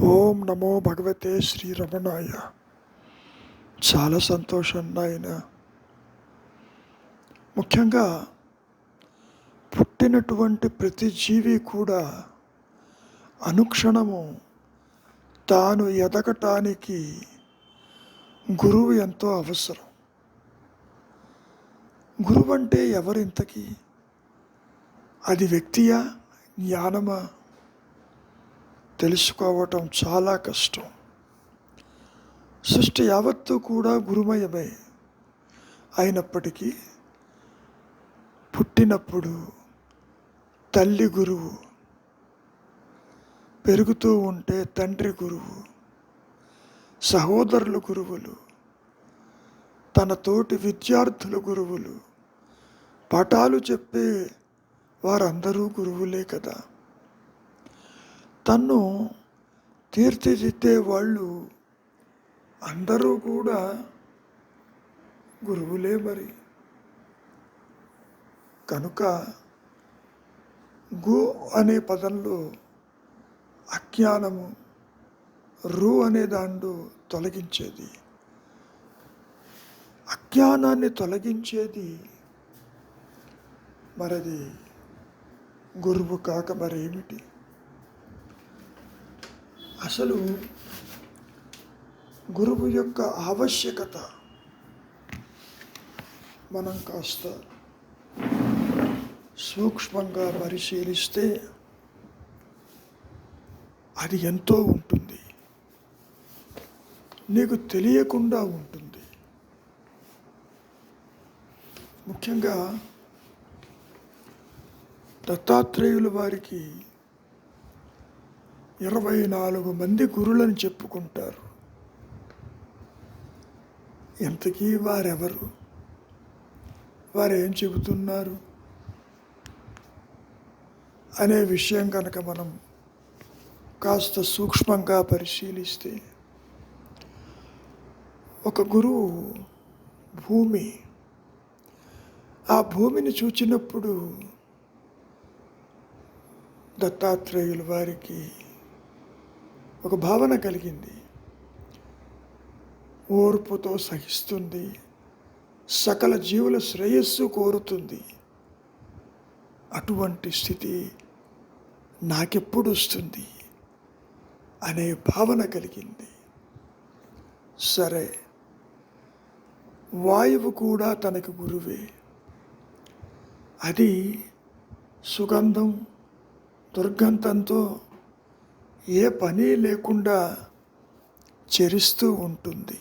ఓం నమో భగవతే శ్రీరమణాయ. చాలా సంతోషం నాయన. ముఖ్యంగా పుట్టినటువంటి ప్రతి జీవి కూడా అనుక్షణము తాను ఎదగటానికి గురువు ఎంతో అవసరం. గురువు అంటే ఎవరింతకీ? అది వ్యక్తియా, జ్ఞానమా? తెలుసుకోవటం చాలా కష్టం. సృష్టి యావత్తు కూడా గురుమయమే అయినప్పటికీ పుట్టినప్పుడు తల్లి గురువు, పెరుగుతూ ఉంటే తండ్రి గురువు, సహోదరులు గురువులు, తన తోటి విద్యార్థులు గురువులు, పాఠాలు చెప్పే వారందరూ గురువులే కదా. తన్ను తీర్చిదిద్దే వాళ్ళు అందరూ కూడా గురువులే మరి. కనుక గు అనే పదంలో అజ్ఞానము, రు అనే దాంట్లో తొలగించేది, అజ్ఞానాన్ని తొలగించేది మరది గురువు కాక మరేమిటి? అసలు గురువు యొక్క ఆవశ్యకత మనం కాస్త సూక్ష్మంగా పరిశీలిస్తే అది ఎంతో ఉంటుంది, నీకు తెలియకుండా ఉంటుంది. ముఖ్యంగా దత్తాత్రేయుల వారికి 24 మంది గురులను చెప్పుకుంటారు. ఎంతకీ వారెవరు? వారేం చెబుతున్నారు అనే విషయం కనుక మనం కాస్త సూక్ష్మంగా పరిశీలిస్తే, ఒక గురువు భూమి, ఆ భూమిని చూచినప్పుడు దత్తాత్రేయుల వారికి ఒక భావన కలిగింది. ఓర్పుతో సహిస్తుంది, సకల జీవుల శ్రేయస్సు కోరుతుంది. అటువంటి స్థితి నాకెప్పుడు వస్తుంది అనే భావన కలిగింది. సరే, వాయువు కూడా తనకు గురువే. అది సుగంధం, దుర్గంధంతో ఏ పని లేకుండా చరిస్తూ ఉంటుంది.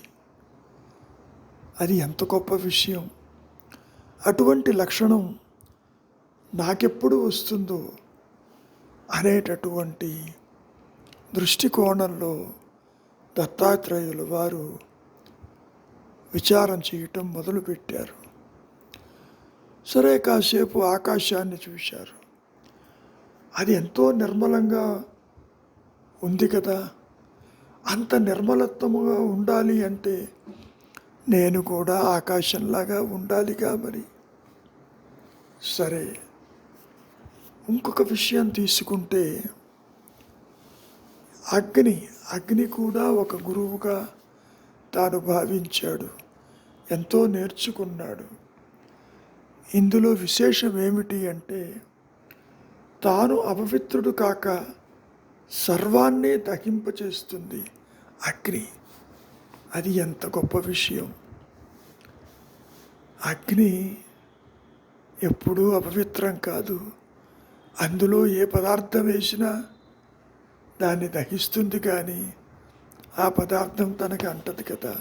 అది ఎంత గొప్ప విషయం! అటువంటి లక్షణం నాకెప్పుడు వస్తుందో అనేటటువంటి దృష్టికోణంలో దత్తాత్రేయుల వారు విచారం చేయటం మొదలుపెట్టారు. సరే, కాసేపు ఆకాశాన్ని చూశారు. అది ఎంతో నిర్మలంగా ఉంది కదా. అంత నిర్మలత్వముగా ఉండాలి అంటే నేను కూడా ఆకాశంలాగా ఉండాలిగా మరి. సరే, ఇంకొక విషయం తీసుకుంటే అగ్ని కూడా ఒక గురువుగా తాను భావించాడు, ఎంతో నేర్చుకున్నాడు. ఇందులో విశేషం ఏమిటి అంటే, తాను అపవిత్రుడు కాక సర్వాన్ని దహింపచేస్తుంది అగ్ని. అది ఎంత గొప్ప విషయం! అగ్ని ఎప్పుడూ అపవిత్రం కాదు. అందులో ఏ పదార్థం వేసినా దాన్ని దహిస్తుంది, కానీ ఆ పదార్థం తనకు అంటది కదా.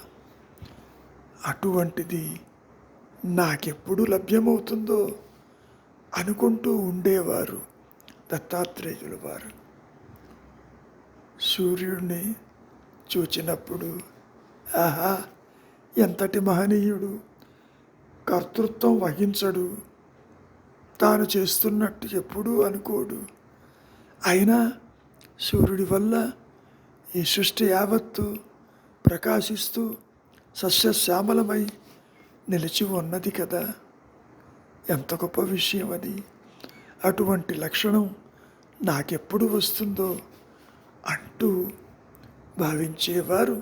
అటువంటిది నాకెప్పుడు లభ్యమవుతుందో అనుకుంటూ ఉండేవారు దత్తాత్రేయుల వారు. సూర్యుడిని చూచినప్పుడు, ఆహా, ఎంతటి మహనీయుడు! కర్తృత్వం వహించడు, తాను చేస్తున్నట్టు ఎప్పుడూ అనుకోడు. అయినా సూర్యుడి వల్ల ఈ సృష్టి యావత్తు ప్రకాశిస్తూ సస్యశ్యామలమై నిలిచి ఉన్నది కదా. ఎంత గొప్ప విషయం అది! అటువంటి లక్షణం నాకెప్పుడు వస్తుందో అంటూ భావించేవారు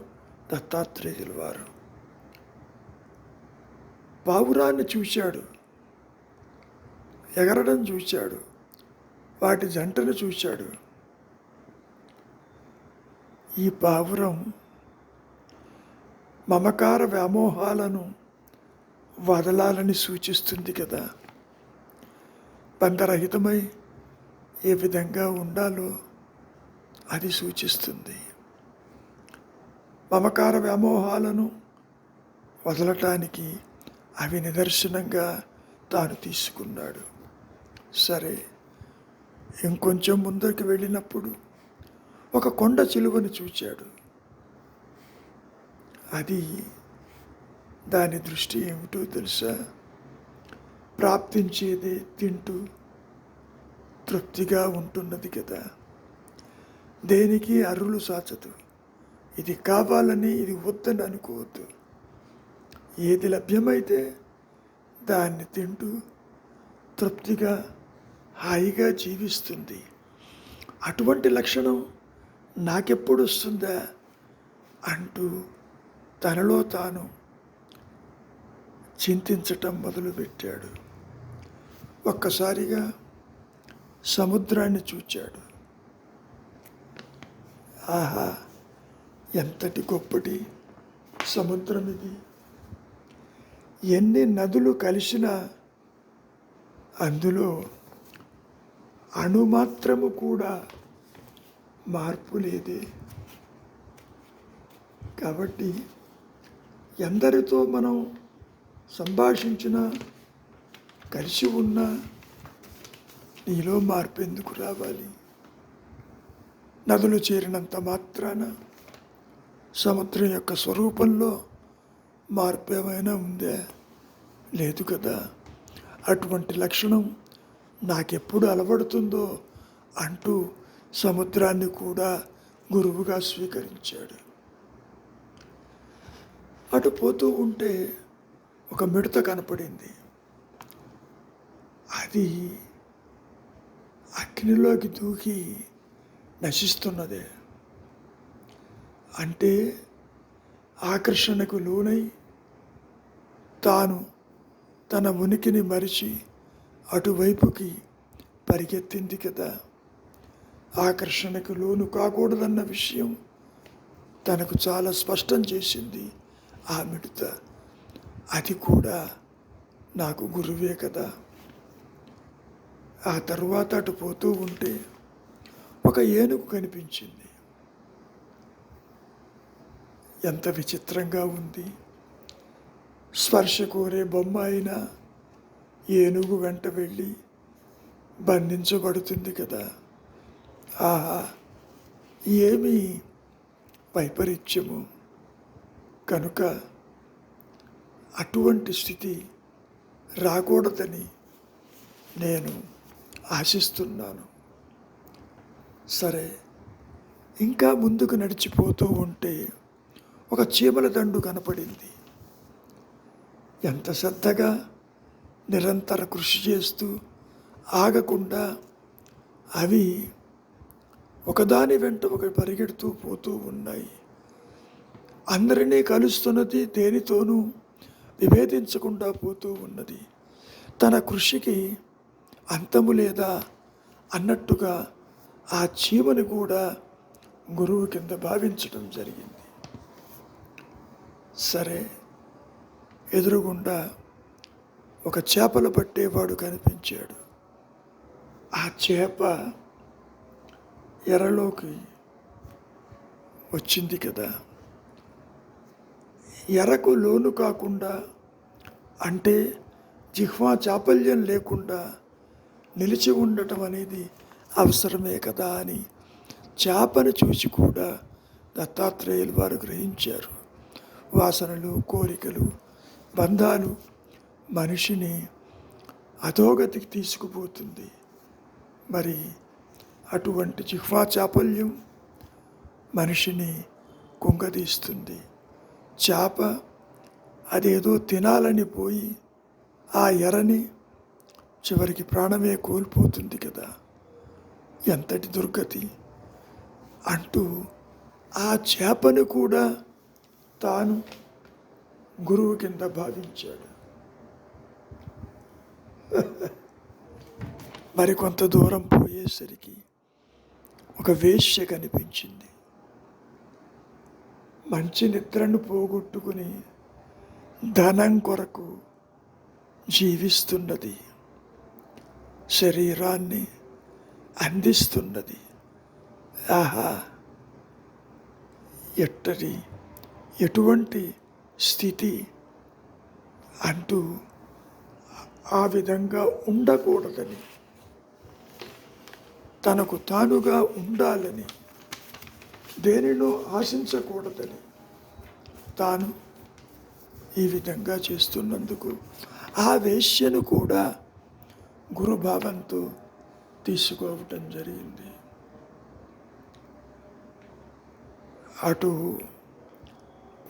దత్తాత్రేయుల వారు. పావురాన్ని చూశాడు, ఎగరడం చూశాడు, వాటి జంటను చూశాడు. ఈ పావురం మమకార వ్యామోహాలను వదలాలని సూచిస్తుంది కదా. బంధరహితమై ఏ విధంగా ఉండాలో అది సూచిస్తుంది. మమకార వ్యామోహాలను వదలటానికి అవి నిదర్శనంగా తాను తీసుకున్నాడు. సరే, ఇంకొంచెం ముందుకు వెళ్ళినప్పుడు ఒక కొండ చిలువను చూచాడు. అది దాని దృష్టి ఏమిటో తెలుసా? ప్రాప్తించేది తింటూ తృప్తిగా ఉంటున్నది కదా. దేనికి అర్రులు సాచదు. ఇది కావాలని ఇది వద్దని అనుకోవద్దు. ఏది లభ్యమైతే దాన్ని తింటూ తృప్తిగా హాయిగా జీవిస్తుంది. అటువంటి లక్షణం నాకెప్పుడు వస్తుందా అంటూ తనలో తాను చింతించటం మొదలుపెట్టాడు. ఒక్కసారిగా సముద్రాన్ని చూచాడు. ఆహా, ఎంతటి గొప్పటి సముద్రం ఇది! ఎన్ని నదులు కలిసినా అందులో అణుమాత్రము కూడా మార్పు లేదే. కాబట్టి ఎందరితో మనం సంభాషించినా, కలిసి ఉన్నా నీలో మార్పు ఎందుకు రావాలి? నదులు చేరినంత మాత్రాన సముద్రం యొక్క స్వరూపంలో మార్పు ఏమైనా ఉందే? లేదు కదా. అటువంటి లక్షణం నాకెప్పుడు అలవడుతుందో అంటూ సముద్రాన్ని కూడా గురువుగా స్వీకరించాడు. అటు పోతూ ఉంటే ఒక మిడత కనపడింది. అది అగ్నిలోకి దూకి నశిస్తున్నదే. అంటే ఆకర్షణకు లోనై తాను తన ఉనికిని మరిచి అటువైపుకి పరిగెత్తింది కదా. ఆకర్షణకు లోను కాకూడదన్న విషయం తనకు చాలా స్పష్టం చేసింది ఆ మిడత. అది కూడా నాకు గురువే కదా. ఆ తరువాత అటు పోతూ ఉంటే ఒక ఏనుగు కనిపించింది. ఎంత విచిత్రంగా ఉంది! స్పర్శ కోరే బొమ్మ అయినా ఏనుగు వెంట వెళ్ళి బంధించబడుతుంది కదా. ఆహా, ఏమి వైపరీత్యము! కనుక అటువంటి స్థితి రాకూడదని నేను ఆశిస్తున్నాను. సరే, ఇంకా ముందుకు నడిచిపోతూ ఉంటే ఒక చీమల దండు కనపడింది. ఎంత శ్రద్ధగా నిరంతర కృషి చేస్తూ ఆగకుండా అవి ఒకదాని వెంట ఒకటి పరిగెడుతూ పోతూ ఉన్నాయి. అందరినీ కలుస్తున్నది, దేనితోనూ విభేదించకుండా పోతూ ఉన్నది. తన కృషికి అంతము లేదా అన్నట్టుగా ఆ చీమను కూడా గురువు కింద భావించడం జరిగింది. సరే, ఎదురుగుండా ఒక చేపలు పట్టేవాడు కనిపించాడు. ఆ చేప ఎరలోకి వచ్చింది కదా. ఎరకు లోను కాకుండా, అంటే జిహ్వా చాపల్యం లేకుండా నిలిచి ఉండటం అనేది అవసరమే కదా అని చేపను చూసి కూడా దత్తాత్రేయులు వారు గ్రహించారు. వాసనలు, కోరికలు, బంధాలు మనిషిని అధోగతికి తీసుకుపోతుంది. మరి అటువంటి జిహ్వా చాపల్యం మనిషిని కుంగదీస్తుంది. చేప అదేదో తినాలని పోయి ఆ ఎరని చివరికి ప్రాణమే కోల్పోతుంది కదా. ఎంతటి దుర్గతి! అంటూ ఆ చేపను కూడా తాను గురువు కింద భావించాడు. మరి కొంత దూరం పోయేసరికి ఒక వేశ్య కనిపించింది. మంచి నిద్రను పోగొట్టుకుని ధనం కొరకు జీవిస్తున్నది, శరీరాన్ని అందిస్తున్నది. ఆహా, ఎటువంటి స్థితి అంటూ ఆ విధంగా ఉండకూడదని, తనకు తానుగా ఉండాలని, దేనినో ఆశించకూడదని తాను ఈ విధంగా చేస్తున్నందుకు ఆ వేశ్యను కూడా గురుభావంతో తీసుకోవటం జరిగింది. అటు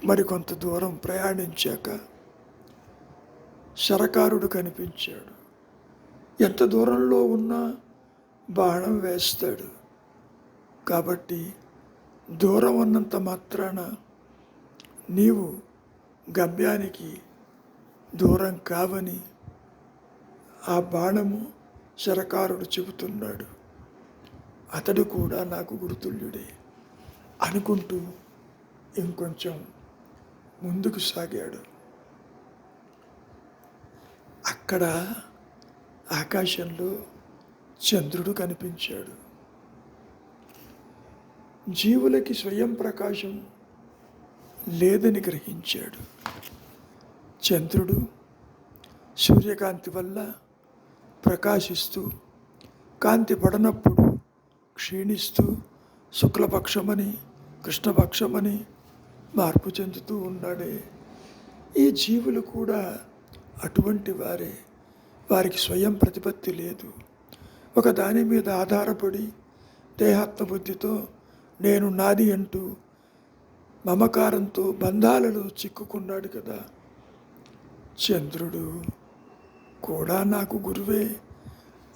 మరికొంత దూరం ప్రయాణించాక శరకారుడు కనిపించాడు. ఎంత దూరంలో ఉన్నా బాణం వేస్తాడు. కాబట్టి దూరం ఉన్నంత మాత్రాన నీవు గమ్యానికి దూరం కావని ఆ బాణము శరకారుడు చెబుతున్నాడు. అతడు కూడా నాకు గురుతుల్యుడే అనుకుంటూ ఇంకొంచెం ముందుకు సాగాడు. అక్కడ ఆకాశంలో చంద్రుడు కనిపించాడు. జీవులకి స్వయం ప్రకాశం లేదని గ్రహించాడు. చంద్రుడు సూర్యకాంతి వల్ల ప్రకాశిస్తూ కాంతి పడనప్పుడు క్షీణిస్తూ శుక్లపక్షమని కృష్ణపక్షమని మార్పు చెందుతూ ఉన్నాడే. ఈ జీవులు కూడా అటువంటి వారే. వారికి స్వయం ప్రతిపత్తి లేదు. ఒక దాని మీద ఆధారపడి దేహాత్మబుద్ధితో నేను నాది అంటూ మమకారంతో బంధాలలో చిక్కుకున్నాడు కదా. చంద్రుడు కూడా నాకు గురువే.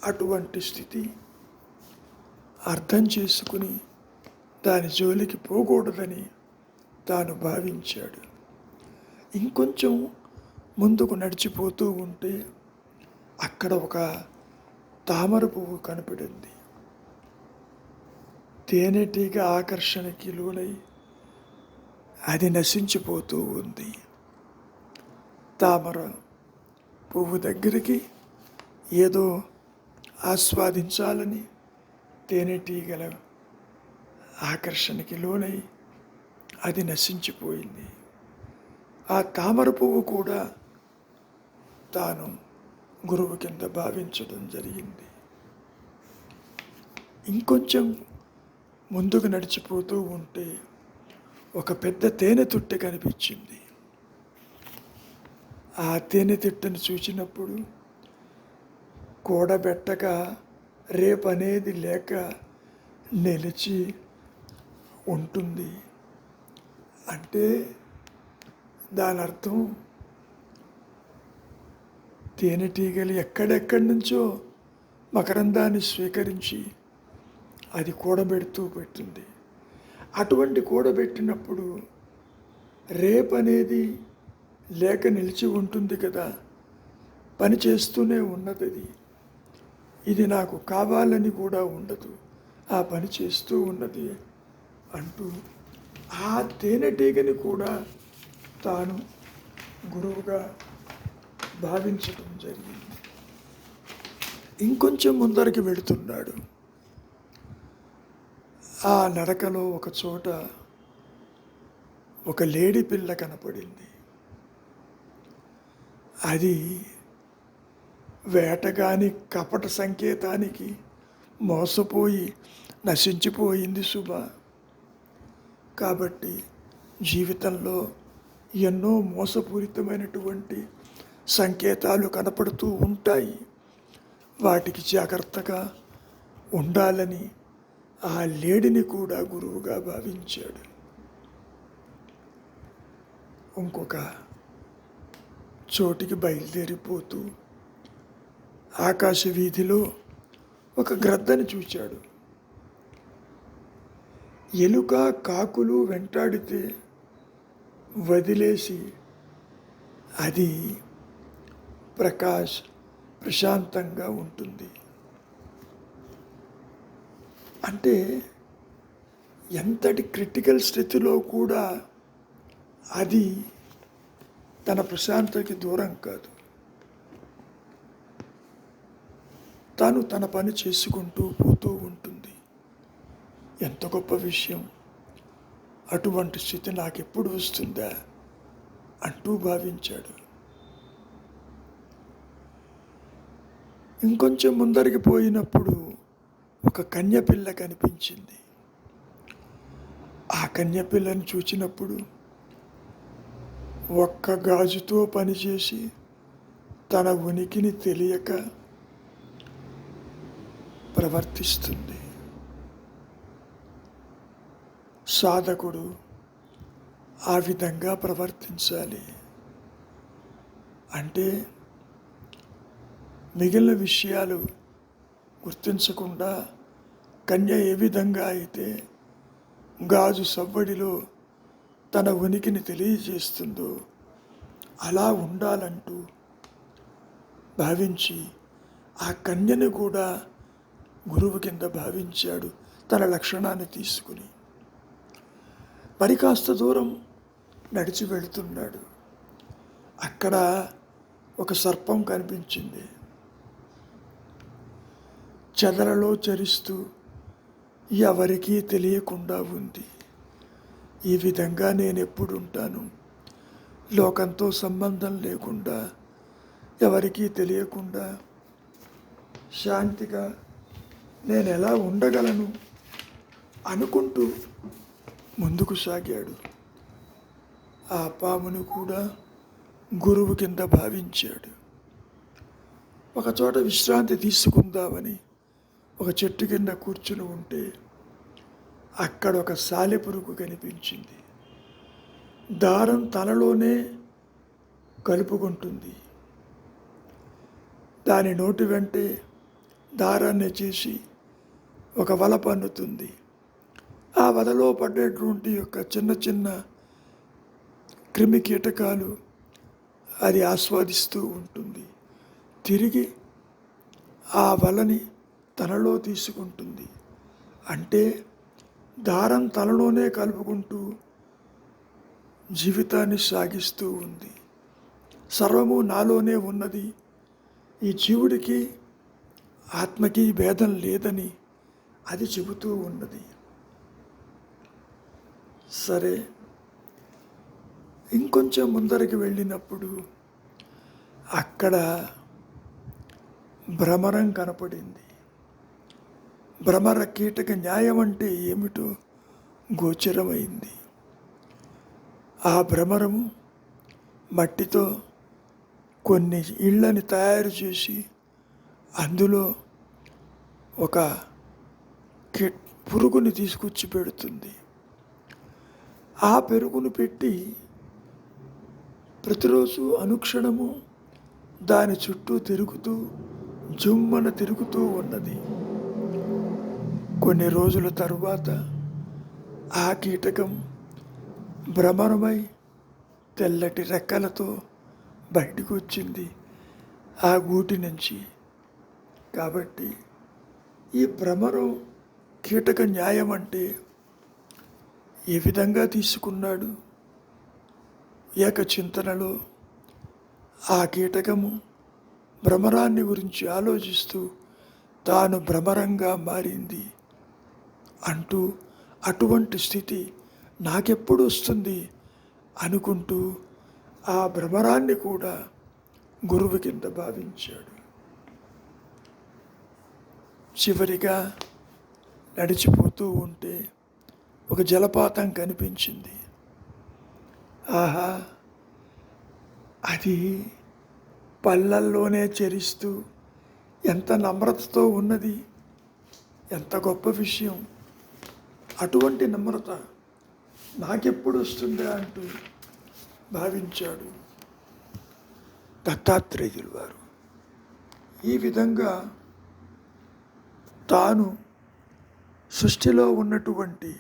అటువంటి స్థితి అర్థం చేసుకుని దాని జోలికి పోకూడదని తాను భావించాడు. ఇంకొంచెం ముందుకు నడిచిపోతూ ఉంటే అక్కడ ఒక తామర పువ్వు కనపడింది. తేనెటీగ ఆకర్షణకి లోనై అది నశించిపోతూ ఉంది. తామర పువ్వు దగ్గరికి ఏదో ఆస్వాదించాలని తేనెటీగల ఆకర్షణకి లోనై అది నశించిపోయింది. ఆ తామర పువ్వు కూడా తాను గురువు కింద భావించడం జరిగింది. ఇంకొంచెం ముందుకు నడిచిపోతూ ఉంటే ఒక పెద్ద తేనె తుట్టె కనిపించింది. ఆ తేనె తిట్టను చూసినప్పుడు కూడబెట్టక రేపనేది లేక నిలిచి ఉంటుంది. అంటే దాని అర్థం తేనెటీగలు ఎక్కడెక్కడి నుంచో మకరందాన్ని స్వీకరించి అది కూడబెడుతూ పెట్టింది. అటువంటి కూడబెట్టినప్పుడు రేపనేది లేక నిలిచి ఉంటుంది కదా, పని చేస్తూనే ఉన్నది. ఇది నాకు కావాలని కూడా ఉండదు, ఆ పని చేస్తూ ఉన్నది అంటూ ఆ తేనెటీగని కూడా తాను గురువుగా భావించడం జరిగింది. ఇంకొంచెం ముందరికి వెళుతున్నాడు. ఆ నడకలో ఒక చోట ఒక లేడి పిల్ల కనపడింది. అది వేటగాని కపట సంకేతానికి మోసపోయి నశించిపోయింది శుభ. కాబట్టి జీవితంలో ఎన్నో మోసపూరితమైనటువంటి సంకేతాలు కనపడుతూ ఉంటాయి. వాటికి జాగ్రత్తగా ఉండాలని ఆ లేడిని కూడా గురువుగా భావించాడు. ఇంకొక చోటికి బయలుదేరిపోతూ ఆకాశ వీధిలో ఒక గ్రద్దని చూచాడు. ఎలుక కాకులు వెంటాడితే వదిలేసి అది ప్రశాంతంగా ఉంటుంది. అంటే ఎంతటి క్రిటికల్ స్థితిలో కూడా అది తన ప్రశాంతతకి దూరం కాదు. తాను తన పని చేసుకుంటూ పోతూ ఉంటుంది. ఎంత గొప్ప విషయం! అటువంటి స్థితి నాకెప్పుడు వస్తుందా అంటూ భావించాడు. ఇంకొంచెం ముందరికి పోయినప్పుడు ఒక కన్యపిల్ల కనిపించింది. ఆ కన్యపిల్లని చూచినప్పుడు ఒక్క గాజుతో పనిచేసి తన ఉనికిని తెలియక ప్రవర్తిస్తుంది. సాధకుడు ఆ విధంగా ప్రవర్తించాలి. అంటే మిగిలిన విషయాలు గుర్తించకుండా కన్య ఏ విధంగా అయితే గాజు సవ్వడిలో తన ఉనికిని తెలియజేస్తుందో అలా ఉండాలంటూ భావించి ఆ కన్యను కూడా గురువు కింద భావించాడు. తన లక్షణాన్ని తీసుకుని మరి కాస్త దూరం నడిచి వెళుతున్నాడు. అక్కడ ఒక సర్పం కనిపించింది. చెదలలో చరిస్తూ ఎవరికీ తెలియకుండా ఉంది. ఈ విధంగా నేను ఎప్పుడు ఉంటాను? లోకంతో సంబంధం లేకుండా, ఎవరికీ తెలియకుండా శాంతిగా నేను ఎలా ఉండగలను అనుకుంటూ ముందుకు సాగాడు. ఆ పామును కూడా గురువు కింద భావించాడు. ఒకచోట విశ్రాంతి తీసుకుందామని ఒక చెట్టు కింద కూర్చుని ఉంటే అక్కడ ఒక సాలెపురుగు కనిపించింది. దారం తలలోనే కలుపుకుంటుంది. దాని నోటి వెంటే దారాన్ని చేసి ఒక వల పన్నుతుంది. ఆ వలలో పడ్డటువంటి యొక్క చిన్న చిన్న క్రిమి కీటకాలు అది ఆస్వాదిస్తూ ఉంటుంది. తిరిగి ఆ వలని తనలో తీసుకుంటుంది. అంటే దారం తనలోనే కలుపుకుంటూ జీవితాన్ని సాగిస్తూ ఉంది. సర్వము నాలోనే ఉన్నది, ఈ జీవుడికి ఆత్మకి భేదం లేదని అది చెబుతూ ఉన్నది. సరే, ఇంకొంచెం ముందరికి వెళ్ళినప్పుడు అక్కడ భ్రమరం కనపడింది. భ్రమర కీటక న్యాయం అంటే ఏమిటో గోచరమైంది. ఆ భ్రమరము మట్టితో కొన్ని ఇళ్ళని తయారు చేసి అందులో ఒక పురుగుని తీసుకొచ్చి పెడుతుంది. ఆ పెరుగును పెట్టి ప్రతిరోజు అనుక్షణము దాని చుట్టూ తిరుగుతూ జుమ్మన తిరుగుతూ ఉన్నది. కొన్ని రోజుల తరువాత ఆ కీటకం భ్రమరమై తెల్లటి రెక్కలతో బయటకు వచ్చింది ఆ గూటి నుంచి. కాబట్టి ఈ భ్రమరం కీటక న్యాయం అంటే ఏ విధంగా తీసుకున్నాడు? ఏకచింతనలో ఆ కీటకము భ్రమరాన్ని గురించి ఆలోచిస్తూ తాను భ్రమరంగా మారింది అంటూ అటువంటి స్థితి నాకెప్పుడు వస్తుంది అనుకుంటూ ఆ భ్రమరాన్ని కూడా గురువు కింద భావించాడు. చివరిగా నడిచిపోతూ ఉంటే ఒక జలపాతం కనిపించింది. ఆహా, అది పళ్ళల్లోనే చరిస్తూ ఎంత నమ్రతతో ఉన్నది! ఎంత గొప్ప విషయం! అటువంటి నమ్రత నాకెప్పుడు వస్తుందా అంటూ భావించాడు దత్తాత్రేయులు వారు. ఈ విధంగా తాను సృష్టిలో ఉన్నటువంటి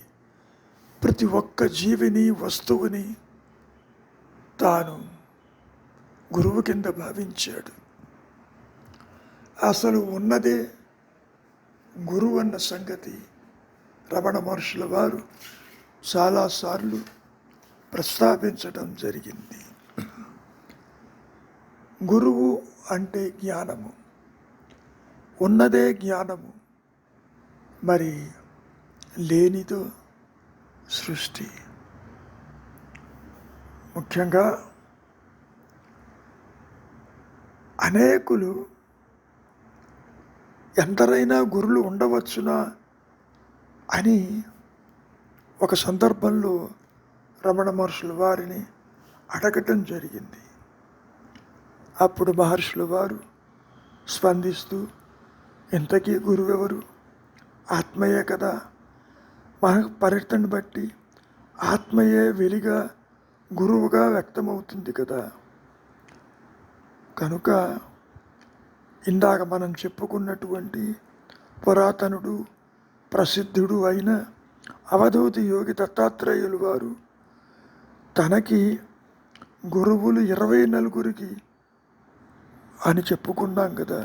ప్రతి ఒక్క జీవిని వస్తువుని తాను గురువు కింద భావించాడు. అసలు ఉన్నదే గురువు అన్న సంగతి రమణ మహర్షుల వారు చాలాసార్లు ప్రస్తావించడం జరిగింది. గురువు అంటే జ్ఞానము, ఉన్నదే జ్ఞానము, మరి లేనిదో సృష్టి. ముఖ్యంగా అనేకులు ఎందరైనా గురులు ఉండవచ్చునా అని ఒక సందర్భంలో రమణ మహర్షుల వారిని అడగటం జరిగింది. అప్పుడు మహర్షుల వారు స్పందిస్తూ, ఇంతకీ గురువెవరు? ఆత్మయే కదా. మన పరిస్థితిని బట్టి ఆత్మయే వెలిగా గురువుగా వ్యక్తమవుతుంది కదా. కనుక ఇందాక మనం చెప్పుకున్నటువంటి పురాతనుడు ప్రసిద్ధుడు అయిన అవధూతి యోగి దత్తాత్రేయులు వారు తనకి గురువులు 24 అని చెప్పుకున్నాం కదా.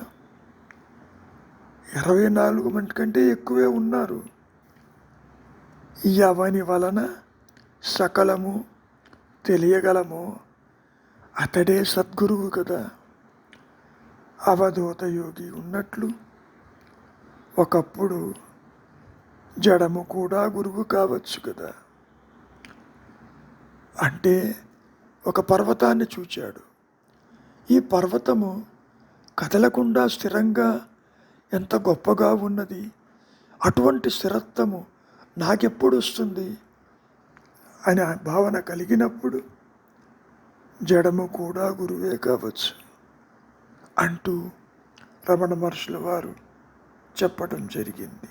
24 కంటే ఎక్కువే ఉన్నారు. ఎవని వలన సకలము తెలియగలమో అతడే సద్గురువు కదా. అవధూత యోగి ఉన్నట్లు ఒకప్పుడు జడము కూడా గురువు కావచ్చు కదా. అంటే ఒక పర్వతాన్ని చూచాడు. ఈ పర్వతము కదలకుండా స్థిరంగా ఎంత గొప్పగా ఉన్నది, అటువంటి స్థిరత్వము నాకెప్పుడు వస్తుంది అనే భావన కలిగినప్పుడు జడము కూడా గురువే కావచ్చు అంటూ రమణ మహర్షుల వారు చెప్పడం జరిగింది.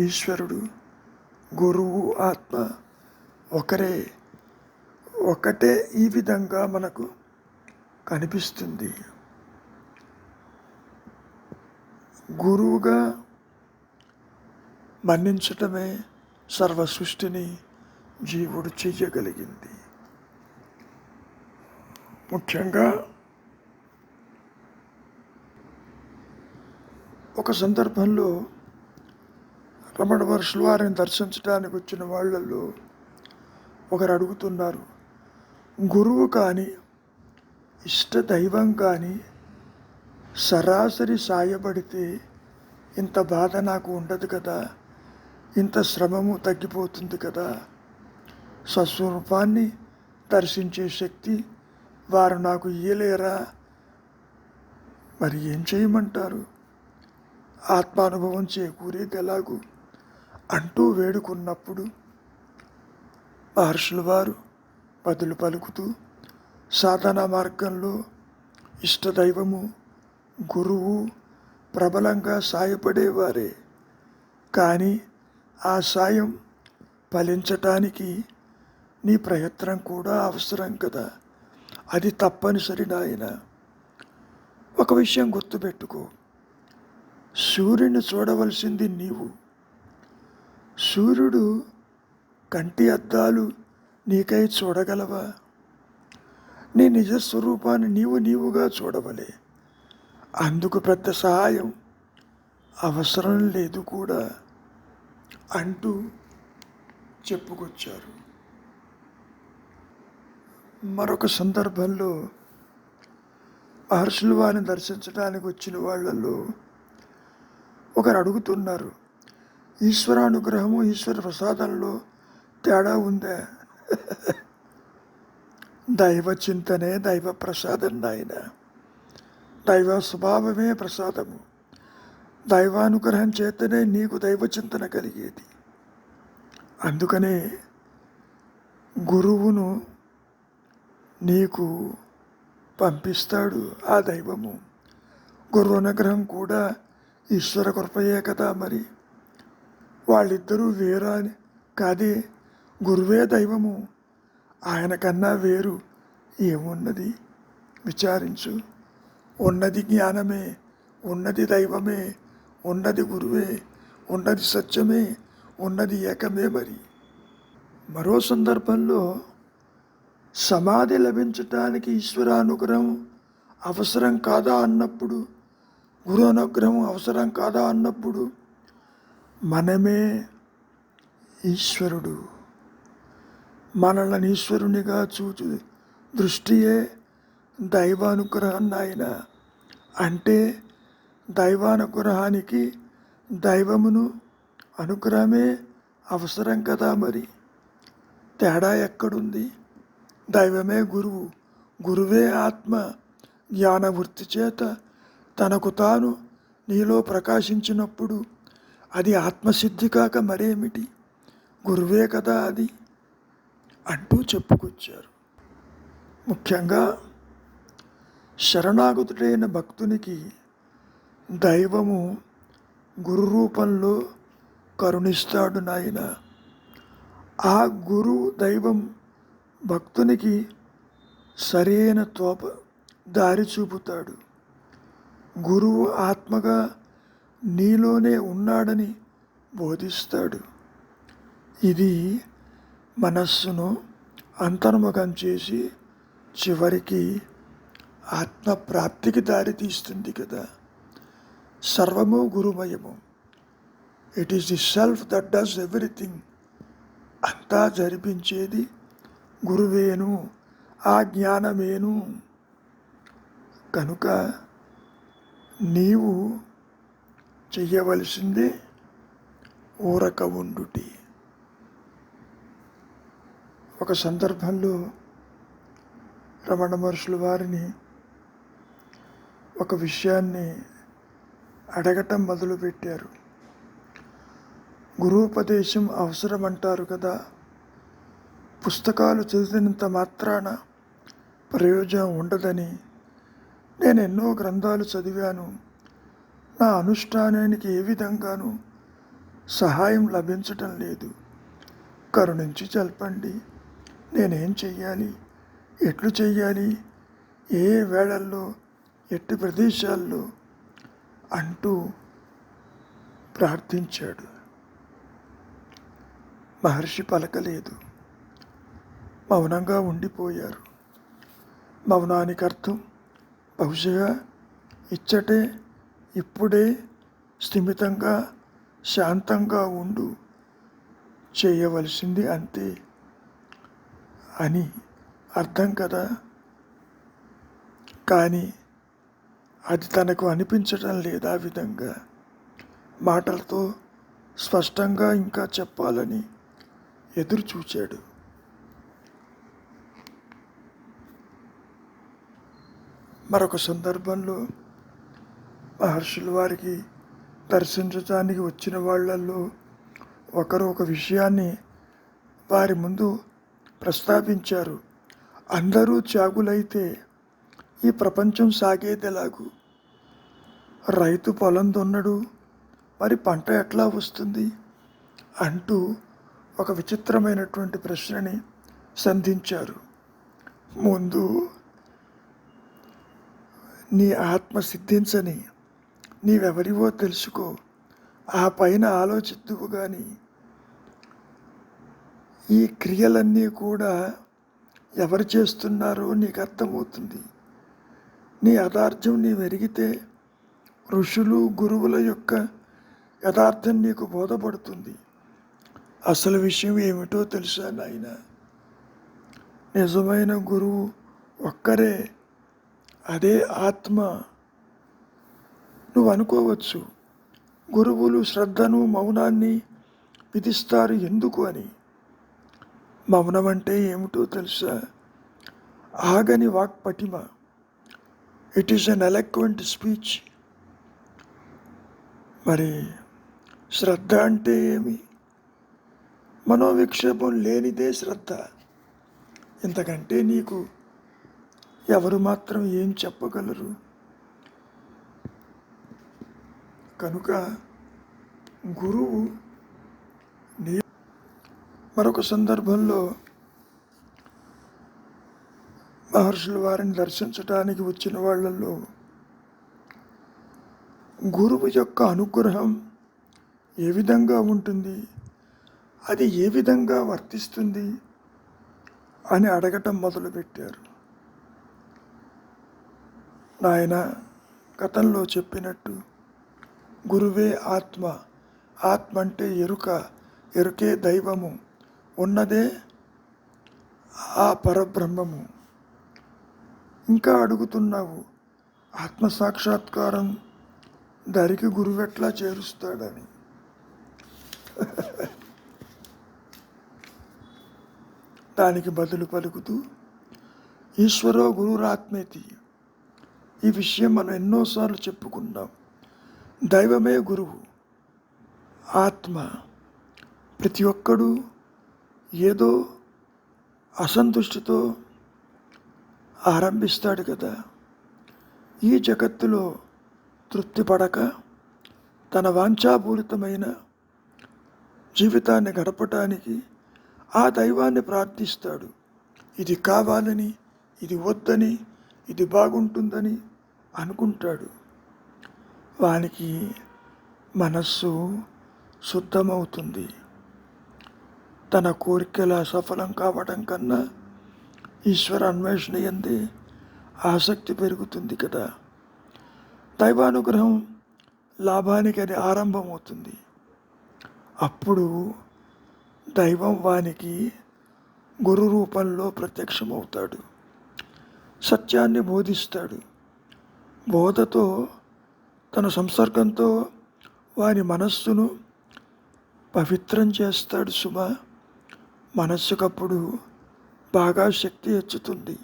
ఈశ్వరుడు, గురువు, ఆత్మ ఒకటే ఈ విధంగా మనకు కనిపిస్తుంది. గురువుగా మన్నించటమే సర్వ సృష్టిని జీవుడు చెయ్యగలిగింది. ముఖ్యంగా ఒక సందర్భంలో రమణ మహర్షుల వారిని దర్శించడానికి వచ్చిన వాళ్ళల్లో ఒకరు అడుగుతున్నారు, గురువు కానీ ఇష్ట దైవం కానీ సరాసరి సాయపడితే ఇంత బాధ నాకు ఉండదు కదా, ఇంత శ్రమము తగ్గిపోతుంది కదా. స్వస్వరూపాన్ని దర్శించే శక్తి వారు నాకు ఇయ్యలేరా, మరి ఏం చేయమంటారు, ఆత్మానుభవం చేకూరేది ఎలాగూ అంటూ వేడుకున్నప్పుడు మహర్షుల వారు బదులు పలుకుతూ, సాధన మార్గంలో ఇష్టదైవము, గురువు ప్రబలంగా సాయపడేవారే, కానీ ఆ సాయం ఫలించటానికి నీ ప్రయత్నం కూడా అవసరం కదా. అది తప్పనిసరి నాయన. ఒక విషయం గుర్తుపెట్టుకో, సూర్యుని చూడవలసింది నీవు. సూర్యుడు కంటి అద్దాలు నీకై చూడగలవా? నీ నిజస్వరూపాన్ని నీవుగా చూడవలే. అందుకు పెద్ద సహాయం అవసరం లేదు కూడా అంటూ చెప్పుకొచ్చారు. మరొక సందర్భంలో మహర్షులు వారిని దర్శించడానికి వచ్చిన వాళ్ళల్లో ఒకరు అడుగుతున్నారు, ఈశ్వరానుగ్రహము ఈశ్వర ప్రసాదంలో తేడా ఉందా? దైవ చింతనే దైవ ప్రసాదం నాయన. దైవ స్వభావమే ప్రసాదము. దైవానుగ్రహం చేతనే నీకు దైవ చింతన కలిగేది. అందుకనే గురువును నీకు పంపిస్తాడు ఆ దైవము. గురువు అనుగ్రహం కూడా ఈశ్వర కృపయే కదా. మరి వాళ్ళిద్దరూ వేరా కాదే, గురువే దైవము. ఆయన కన్నా వేరు ఏమున్నది విచారించు. ఉన్నది జ్ఞానమే, ఉన్నది దైవమే, ఉన్నది గురువే, ఉన్నది సత్యమే, ఉన్నది ఏకమే. మరి మరో సందర్భంలో సమాధి లభించటానికి ఈశ్వరానుగ్రహం అవసరం కాదా అన్నప్పుడు, గురు అనుగ్రహం అవసరం కాదా అన్నప్పుడు మనమే ఈశ్వరుడు, మనల్ని ఈశ్వరునిగా చూచు దృష్టియే దైవానుగ్రహాన్ని ఆయన అంటే దైవానుగ్రహానికి దైవమును అనుగ్రహమే అవసరం కదా. మరి తేడా ఎక్కడుంది? దైవమే గురువు, గురువే ఆత్మ జ్ఞానవృత్తి చేత తనకు తాను నీలో ప్రకాశించినప్పుడు అది ఆత్మసిద్ధి కాక మరేమిటి? గురువే కదా అది అంటూ చెప్పుకొచ్చారు. ముఖ్యంగా శరణాగతుడైన భక్తునికి దైవము గురు రూపంలో కరుణిస్తాడు నాయన. ఆ గురు దైవం భక్తునికి సరైన దారి చూపుతాడు. గురువు ఆత్మగా నీలోనే ఉన్నాడని బోధిస్తాడు. ఇది మనస్సును అంతర్ముఖం చేసి చివరికి ఆత్మప్రాప్తికి దారి తీస్తుంది కదా. సర్వము గురుమయము. It is the self that does everything. అంతా జరిపించేది గురువేను, ఆ జ్ఞానమేను. కనుక నీవు చెయ్యవలసింది ఊరక ఉండుటి. ఒక సందర్భంలో రమణ మహర్షుల వారిని ఒక విషయాన్ని అడగటం మొదలుపెట్టారు. గురూపదేశం అవసరం అంటారు కదా, పుస్తకాలు చదివినంత మాత్రాన ప్రయోజనం ఉండదని. నేను ఎన్నో గ్రంథాలు చదివాను, నా అనుష్ఠానానికి ఏ విధంగానూ సహాయం లభించటం లేదు. కరుణించి చెప్పండి, నేనేం చెయ్యాలి, ఎట్లు చెయ్యాలి, ఏ వేళల్లో, ఎట్టి ప్రదేశాల్లో అంటూ ప్రార్థించాడు. మహర్షి పలకలేదు, మౌనంగా ఉండిపోయారు. మౌనానికి అర్థం బహుశా ఇచ్చటే ఇప్పుడే స్థిమితంగా శాంతంగా ఉండు, చేయవలసింది అంతే అని అర్థం కదా. కానీ అది తనకు అనిపించటం లేదు. ఆ విధంగా మాటలతో స్పష్టంగా ఇంకా చెప్పాలని ఎదురు చూచాడు. మరొక సందర్భంలో మహర్షుల వారికి దర్శించడానికి వచ్చిన వాళ్ళల్లో ఒకరు ఒక విషయాన్ని వారి ముందు ప్రస్తావించారు. అందరూ త్యాగులైతే ఈ ప్రపంచం సాగేదెలాగు? రైతు పొలం దున్నడు, మరి పంట ఎట్లా వస్తుంది అంటూ ఒక విచిత్రమైనటువంటి ప్రశ్నని సంధించారు. ముందు నీ ఆత్మ సిద్ధించని, నీవెవరివో తెలుసుకో, ఆ పైన ఆలోచిద్దువు. కానీ ఈ క్రియలన్నీ కూడా ఎవరు చేస్తున్నారో నీకు అర్థమవుతుంది. నీ యథార్థం నీవు ఎరిగితే ఋషులు గురువుల యొక్క యథార్థం నీకు బోధపడుతుంది. అసలు విషయం ఏమిటో తెలుసా నాయన? నిజమైన గురువు ఒక్కరే, అదే ఆత్మ. నువ్వు అనుకోవచ్చు, గురువులు శ్రద్ధను మౌనాన్ని విధిస్తారు ఎందుకు అని. మౌనం అంటే ఏమిటో తెలుసా? ఆగని వాక్పటిమ. It is an eloquent speech. మరి శ్రద్ధ అంటే ఏమి? మనోవిక్షేపం లేనిదే శ్రద్ధ. ఇంతకంటే నీకు ఎవరు మాత్రం ఏం చెప్పగలరు? కనుక గురువు మరొక సందర్భంలో మహర్షుల వారిని దర్శించడానికి వచ్చిన వాళ్ళల్లో గురువు యొక్క అనుగ్రహం ఏ విధంగా ఉంటుంది? అది ఏ విధంగా వర్తిస్తుంది అని అడగటం మొదలుపెట్టారు. నాయన గతంలో చెప్పినట్టు గురువే ఆత్మ, ఆత్మ అంటే ఎరుక, ఎరుకే దైవము, ఉన్నదే ఆ పరబ్రహ్మము. ఇంకా అడుగుతున్నావు ఆత్మ సాక్షాత్కారం దానికి గురువెట్లా చేరుస్తాడని. దానికి బదులు పలుకుతూ ఈశ్వరో గురురాత్మేతి. ఈ విషయం మనం ఎన్నోసార్లు చెప్పుకున్నాం. దైవమే గురువు, ఆత్మ. ప్రతి ఒక్కడు ఏదో అసంతుష్టితో ఆరంభిస్తాడు కదా. ఈ జగత్తులో తృప్తి పడక తన వాంఛాపూరితమైన జీవితాన్ని గడపటానికి ఆ దైవాన్ని ప్రార్థిస్తాడు. ఇది కావాలని, ఇది వద్దని, ఇది బాగుంటుందని అనుకుంటాడు. వానికి మనస్సు శుద్ధమవుతుంది. తన కోరికల సఫలం కావడం కన్నా ఈశ్వర అన్వేషణ యందే ఆసక్తి పెరుగుతుంది కదా. దైవానుగ్రహం లాభానికి అది ఆరంభమవుతుంది. అప్పుడు దైవం వానికి గురు రూపంలో ప్రత్యక్షమవుతాడు, సత్యాన్ని బోధిస్తాడు. బోధతో తన సంసర్గంతో వారి మనస్సును పవిత్రం చేస్తాడు సుమా. మనస్సుకప్పుడు బాగా శక్తి హెచ్చుతుంది,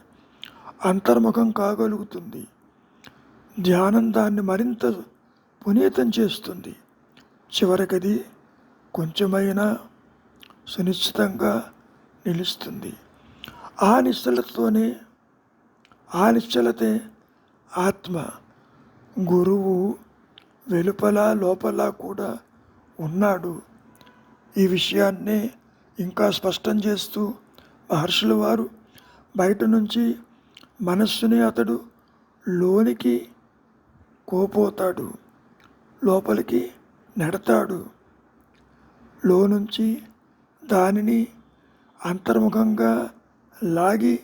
అంతర్ముఖం కాగలుగుతుంది. ధ్యానం దాన్ని మరింత పునీతం చేస్తుంది. చివరికది కొంచెమైనా సునిశ్చితంగా నిలుస్తుంది. ఆ నిశ్చలతే ఆత్మ. గురువు వెలుపల లోపల కూడా ఉన్నాడు. ఈ విషయాన్నే ఇంకా స్పష్టం చేస్తూ మహర్షుల వారు బయట నుంచి మనస్సుని అతడు లోనికి కోపోతాడు, లోపలికి నెడతాడు. లోనుంచి దానిని అంతర్ముఖంగా లాగి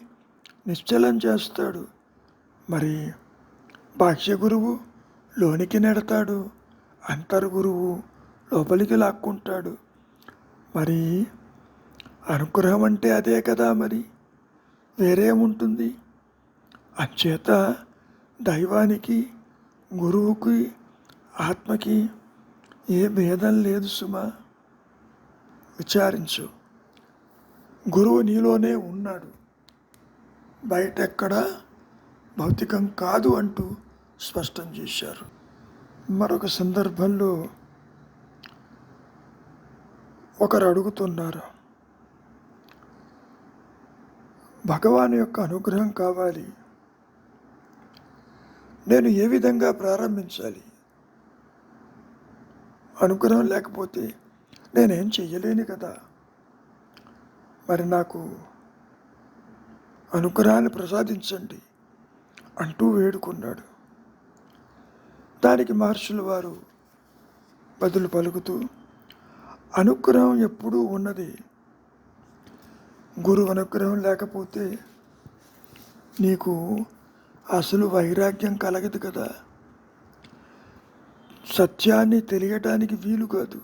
నిశ్చలం చేస్తాడు. మరి బాహ్య గురువు లోనికి నెడతాడు, అంతర్గురువు లోపలికి లాక్కుంటాడు. మరి అనుగ్రహం అంటే అదే కదా, మరి వేరేముంటుంది? అంచేత దైవానికి, గురువుకి, ఆత్మకి ఏ భేదం లేదు సుమా. విచారించు. గురువు నీలోనే ఉన్నాడు, బయట ఎక్కడ భౌతికం కాదు అంటూ స్పష్టం చేశారు. మరొక సందర్భంలో ఒకరు అడుగుతున్నారు, భగవాన్ యొక్క అనుగ్రహం కావాలి, నేను ఏ విధంగా ప్రారంభించాలి? అనుగ్రహం లేకపోతే నేనేం చెయ్యలేను కదా. మరి నాకు అనుగ్రహాన్ని ప్రసాదించండి అంటూ వేడుకున్నాడు. దానికి మహర్షుల వారు బదులు పలుకుతూ, అనుగ్రహం ఎప్పుడూ ఉన్నది. గురువు అనుగ్రహం లేకపోతే నీకు అసలు వైరాగ్యం కలగదు కదా, సత్యాన్ని తెలియటానికి వీలు కాదు,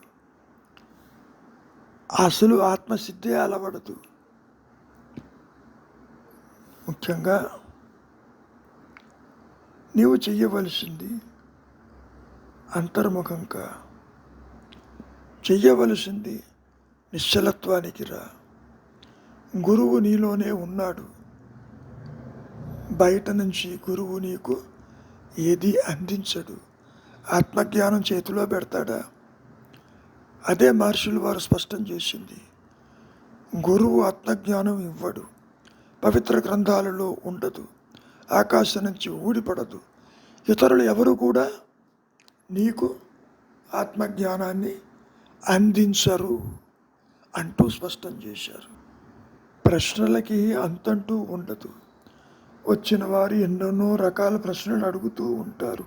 అసలు ఆత్మసిద్ధే అలవడదు. ముఖ్యంగా నీవు చెయ్యవలసింది అంతర్ముఖంగా, చెయ్యవలసింది నిశ్చలత్వానికి రా. గురువు నీలోనే ఉన్నాడు. బయట నుంచి గురువు నీకు ఏది అందించడు. ఆత్మజ్ఞానం చేతిలో పెడతాడా? అదే మహర్షులు వారు స్పష్టం చేసింది. గురువు ఆత్మజ్ఞానం ఇవ్వడు, పవిత్ర గ్రంథాలలో ఉండదు, ఆకాశం నుంచి ఊడిపడదు. ఇతరులు ఎవరు కూడా నీకు ఆత్మజ్ఞానాన్ని అందించరు అంటూ స్పష్టం చేశారు. ప్రశ్నలకి అంతంటూ ఉండదు. వచ్చిన వారు ఎన్నెన్నో రకాల ప్రశ్నలు అడుగుతూ ఉంటారు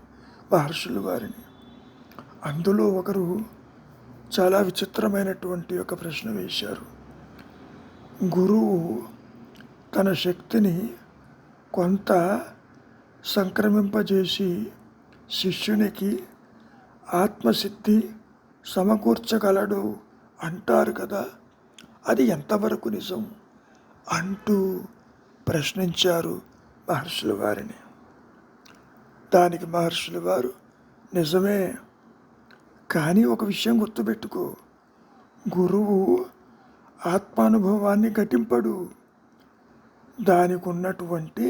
మహర్షుల వారిని. అందులో ఒకరు చాలా విచిత్రమైనటువంటి ఒక ప్రశ్న వేశారు. గురువు తన శక్తిని కొంత సంక్రమింపజేసి శిష్యునికి ఆత్మసిద్ధి సమకూర్చగలడు అంటారు కదా, అది ఎంతవరకు నిజం అంటూ ప్రశ్నించారు మహర్షుల వారిని. దానికి మహర్షుల వారు, నిజమే, కానీ ఒక విషయం గుర్తుపెట్టుకో, గురువు ఆత్మానుభవాన్ని ఘటింపడు, దానికి ఉన్నటువంటి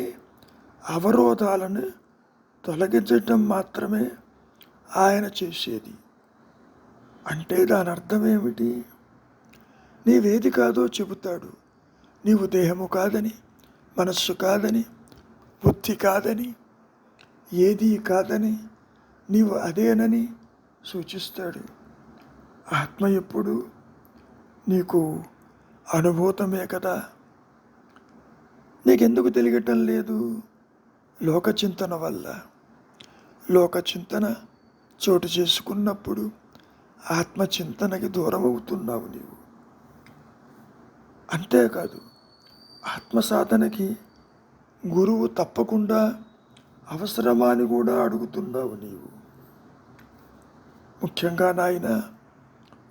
అవరోధాలను తొలగించటం మాత్రమే ఆయన చేసేది. అంటే దాని అర్థం ఏమిటి? నీవేది కాదో చెబుతాడు. నీవు దేహము కాదని, మనస్సు కాదని, బుద్ధి కాదని, ఏదీ కాదని, నీవు అదేనని సూచిస్తాడు. ఆత్మ ఎప్పుడు నీకు అనుభూతమే కదా. నీకెందుకు తెలియటం లేదు? లోకచింతన వల్ల. లోకచింతన చోటు చేసుకున్నప్పుడు ఆత్మచింతనకి దూరం అవుతున్నావు నీవు. అంతేకాదు, ఆత్మ సాధనకి గురువు తప్పకుండా అవసరమా అని కూడా అడుగుతున్నావు నీవు. ముఖ్యంగా నాయన,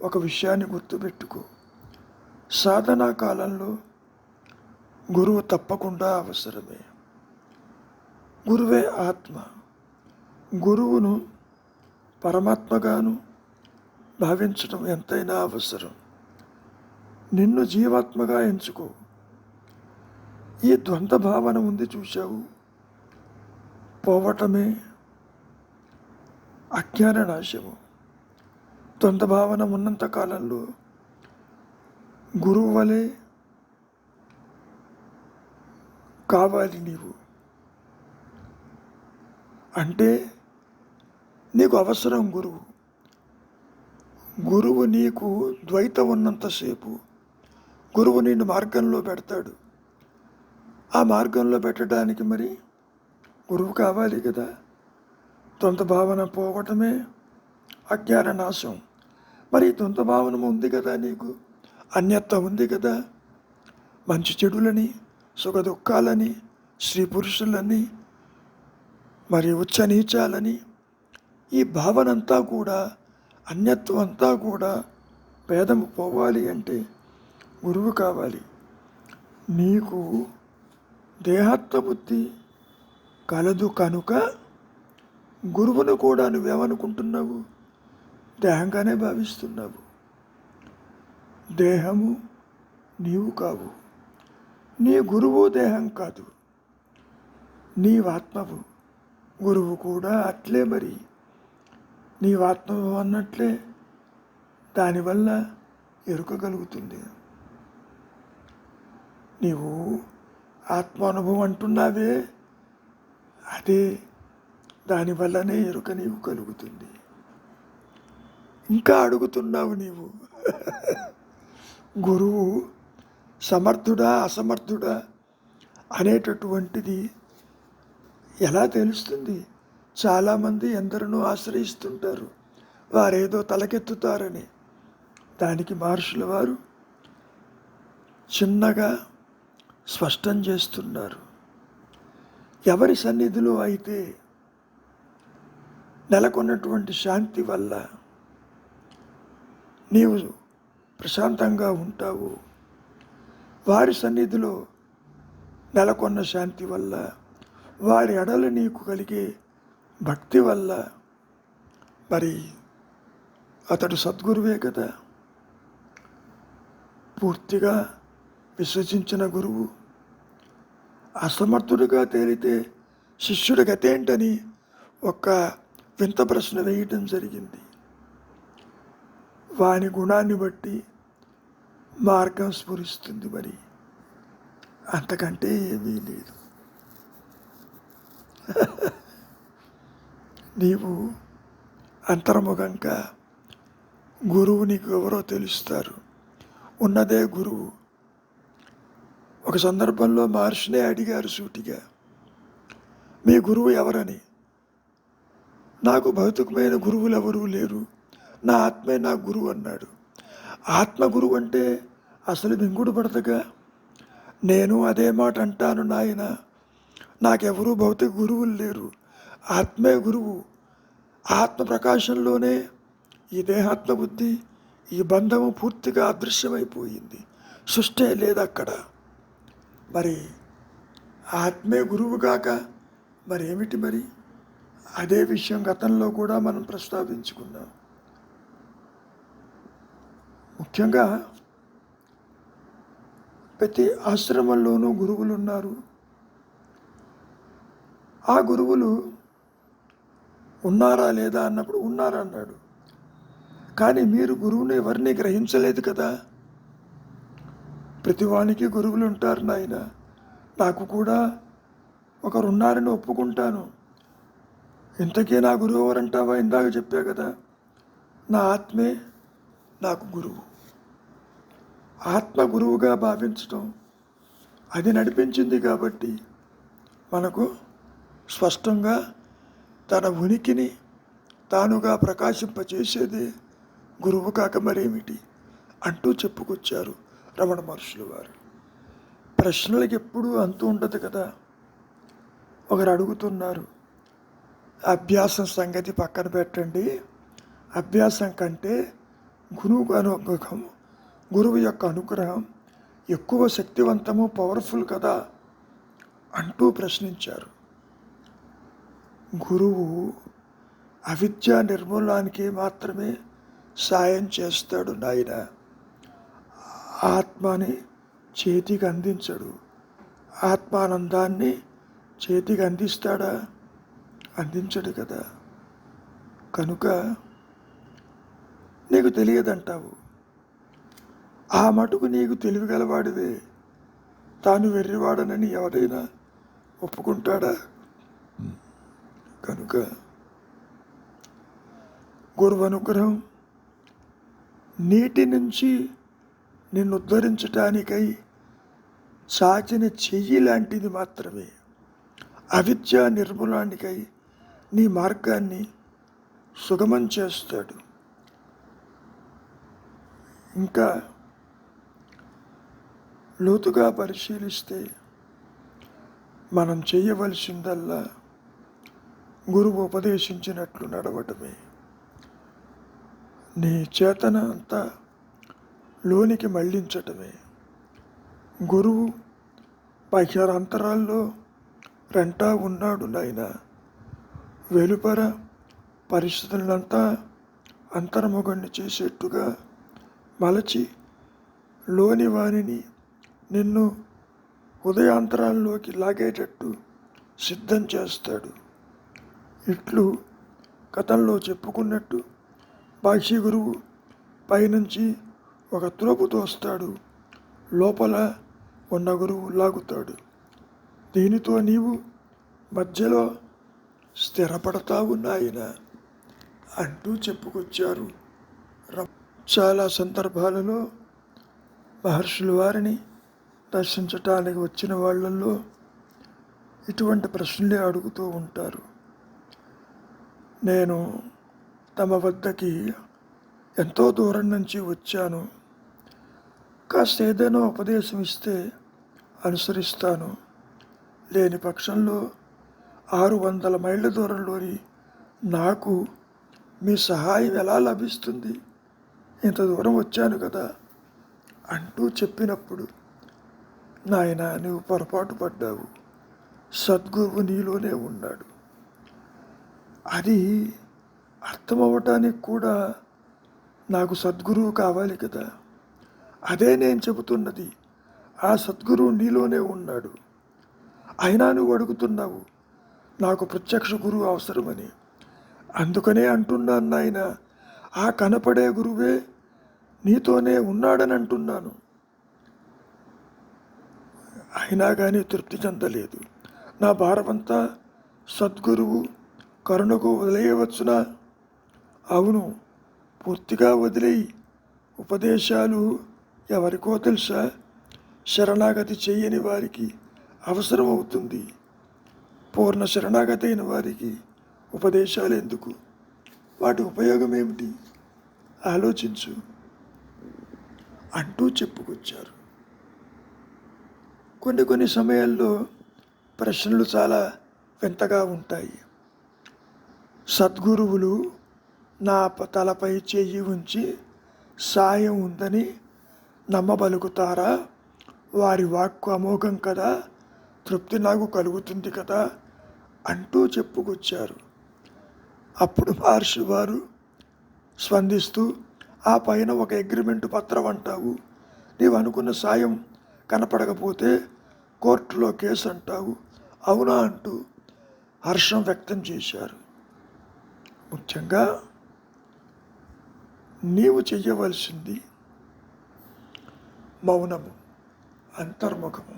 ఒక విషయాన్ని గుర్తుపెట్టుకో, సాధనా కాలంలో గురువు తప్పకుండా అవసరమే. గురువే ఆత్మ. గురువును పరమాత్మగాను భావించడం ఎంతైనా అవసరం. నిన్ను జీవాత్మగా ఎంచుకో. ఈ ద్వంద్వ భావన ఉంది చూశావు, పోవటమే అజ్ఞాన నాశము. ద్వంద్వ భావన ఉన్నంత కాలంలో గురువు వలె కావాలి నీవు. అంటే నీకు అవసరం గురువు. గురువు నీకు ద్వైతం ఉన్నంతసేపు గురువు నిన్ను మార్గంలో పెడతాడు. ఆ మార్గంలో పెట్టడానికి మరి గురువు కావాలి కదా. ద్వంద్వ భావన పోవటమే అజ్ఞాన నాశం. మరి ద్వంద్వ భావన ఉంది కదా నీకు, అన్యత్వ ఉంది కదా. మంచి చెడులని, సుఖ దుఃఖాలని, స్త్రీ పురుషులని, మరి ఉచ్చ నీచాలని, ఈ భావనంతా కూడా, అన్యత్వం అంతా కూడా, భేదము పోవాలి అంటే గురువు కావాలి. నీకు దేహాత్మ బుద్ధి కలదు కనుక గురువును కూడా నువ్వేమనుకుంటున్నావు? దేహంగానే భావిస్తున్నావు. దేహము నీవు కావు. నీ గురువు దేహం కాదు, నీవాత్మవు. గురువు కూడా అట్లే. మరి నీవాత్మవు అన్నట్లే దానివల్ల ఎరుకగలుగుతుంది. నీవు ఆత్మానుభవం అంటున్నావే, అదే దానివల్లనే ఎరుక నీవు కలుగుతుంది. ఇంకా అడుగుతున్నావు నీవు, గురువు సమర్థుడా అసమర్థుడా అనేటటువంటిది ఎలా తెలుస్తుంది? చాలామంది ఎందరినో ఆశ్రయిస్తుంటారు, వారేదో తలకెత్తుతారని. దానికి మహర్షుల వారు చిన్నగా స్పష్టం చేస్తున్నారు. ఎవరి సన్నిధిలో అయితే నెలకొన్నటువంటి శాంతి వల్ల నీవు ప్రశాంతంగా ఉంటావు, వారి సన్నిధిలో నెలకొన్న శాంతి వల్ల, వారి ఎడల నీకు కలిగే భక్తి వల్ల, మరి అతడు సద్గురువే కదా. పూర్తిగా విశ్వసించిన గురువు అసమర్థుడిగా తేలితే శిష్యుడి గతేంటని ఒక వింత ప్రశ్న వేయటం జరిగింది. వాని గుణాన్ని బట్టి మార్గం స్ఫురిస్తుంది. మరి అంతకంటే ఏమీ లేదు. నీవు అంతర్ముఖంగా గురువు నీకు ఎవరో తెలుస్తారు. ఉన్నదే గురువు. ఒక సందర్భంలో మహర్షినే అడిగారు సూటిగా, మీ గురువు ఎవరని. నాకు భౌతికమైన గురువులు ఎవరూ లేరు, నా ఆత్మే నా గురువు అన్నాడు. ఆత్మ గురువు అంటే అసలు మింగుడు పడతగా. నేను అదే మాట అంటాను నాయన. నాకెవరూ భౌతిక గురువులు లేరు, ఆత్మే గురువు. ఆత్మ ప్రకాశంలోనే ఈ దేహాత్మ బుద్ధి, ఈ బంధము పూర్తిగా అదృశ్యమైపోయింది. సృష్టే లేదు అక్కడ. మరి ఆత్మే గురువు కాక మరేమిటి మరి? అదే విషయం గతంలో కూడా మనం ప్రస్తావించుకున్నాం. ముఖ్యంగా ప్రతి ఆశ్రమంలోనూ గురువులు ఉన్నారు. ఆ గురువులు ఉన్నారా లేదా అన్నప్పుడు ఉన్నారన్నాడు. కానీ మీరు గురువుని ఎవరిని గ్రహించలేదు కదా. ప్రతివానికి గురువులు ఉంటారు నాయన. నాకు కూడా ఒకరున్నారని ఒప్పుకుంటాను. ఇంతకీ నా గురువు ఎవరంటావా? ఇందాక చెప్పా కదా, నా ఆత్మే నాకు గురువు. ఆత్మ గురువుగా భావించటం, అది నడిపించింది కాబట్టి మనకు స్పష్టంగా తన ఉనికిని తానుగా ప్రకాశింపచేసేదే గురువు కాక మరేమిటి అంటూ చెప్పుకొచ్చారు రమణ మహర్షులు వారు. ప్రశ్నలకు ఎప్పుడూ అంతు ఉండదు కదా. ఒకరు అడుగుతున్నారు, అభ్యాసం సంగతి పక్కన పెట్టండి, అభ్యాసం కంటే గురువు యొక్క అనుగ్రహం ఎక్కువ శక్తివంతము, పవర్ఫుల్ కదా అంటూ ప్రశ్నించారు. గురువు అవిద్య నిర్మూలానికి మాత్రమే సాయం చేస్తాడు నాయన. ఆత్మని చేతికి అందించడు. ఆత్మానందాన్ని చేతికి అందిస్తాడా? అందించడు కదా. కనుక నీకు తెలియదంటావు. ఆ మటుకు నీకు తెలివిగలవాడివే. తాను వెర్రివాడనని ఎవరైనా ఒప్పుకుంటాడా? కనుక గురువు అనుగ్రహం నీటి నుంచి నిన్ను ఉద్ధరించటానికై చాచిన చెయ్యి లాంటిది మాత్రమే. అవిద్య నిర్మూలానికై నీ మార్గాన్ని సుగమం చేస్తాడు. ఇంకా లోతుగా పరిశీలిస్తే మనం చేయవలసిందల్లా గురువు ఉపదేశించినట్లు నడవటమే. నీ చేతన అంతా లోనికి మళ్లించటమే. గురువు బాహ్యారంతరాల్లో రెంటా ఉన్నాడు నాయన. వెలుపర పరిస్థితులంతా అంతర్ముఖుణ్ణి చేసేట్టుగా మలచి లోని వాణిని నిన్ను ఉదయాంతరాల్లోకి లాగేటట్టు సిద్ధం చేస్తాడు. ఇట్లు కథల్లో చెప్పుకున్నట్టు బాహ్య గురువు పైనుంచి ఒక త్రోపు తోస్తాడు, లోపల ఉన్న గురువు లాగుతాడు. దీనితో నీవు మధ్యలో స్థిరపడతావు నాయన అంటూ చెప్పుకొచ్చారు. చాలా సందర్భాలలో మహర్షుల వారిని దర్శించటానికి వచ్చిన వాళ్ళల్లో ఇటువంటి ప్రశ్నలే అడుగుతూ ఉంటారు. నేను తమ వద్దకి ఎంతో దూరం నుంచి వచ్చాను, కాస్త ఏదైనా ఉపదేశం ఇస్తే అనుసరిస్తాను, లేని పక్షంలో 600 మైళ్ళ దూరంలోని నాకు మీ సహాయం ఎలా లభిస్తుంది? ఇంత దూరం వచ్చాను కదా అంటూ చెప్పినప్పుడు, నాయన నువ్వు పొరపాటు పడ్డావు, సద్గురువు నీలోనే ఉన్నాడు. అది అర్థమవ్వటానికి కూడా నాకు సద్గురువు కావాలి కదా. అదే నేను చెబుతున్నది, ఆ సద్గురువు నీలోనే ఉన్నాడు. అయినా నువ్వు అడుగుతున్నావు నాకు ప్రత్యక్ష గురువు అవసరమని. అందుకనే అంటున్నాను నాయన, ఆ కనపడే గురువే నీతోనే ఉన్నాడని అంటున్నాను. అయినా కానీ తృప్తి చెందలేదు. నా భారమంతా సద్గురువు కరుణకు వదిలేయవచ్చునా? అవును, పూర్తిగా వదిలేయి. ఉపదేశాలు ఎవరికో తెలుసా? శరణాగతి చేయని వారికి అవసరం అవుతుంది. పూర్ణ శరణాగతి అయిన వారికి ఉపదేశాలు ఎందుకు? వాటి ఉపయోగం ఏమిటి? ఆలోచించు అంటూ చెప్పుకొచ్చారు. కొన్ని సమయాల్లో ప్రశ్నలు చాలా వింతగా ఉంటాయి. సద్గురువులు నా తలపై చెయ్యి ఉంచి సాయం ఉందని నమ్మబలుకుతారా? వారి వాక్కు అమోఘం కదా, తృప్తి నాకు కలుగుతుంది కదా అంటూ చెప్పుకొచ్చారు. అప్పుడు మహర్షి వారు స్పందిస్తూ, ఆ పైన ఒక అగ్రిమెంట్ పత్రం అంటావు, నీవు అనుకున్న సాయం కనపడకపోతే కోర్టులో కేసు అంటావు, అవునా అంటూ హర్షం వ్యక్తం చేశారు. ముఖ్యంగా నీవు చెయ్యవలసింది మౌనము, అంతర్ముఖము.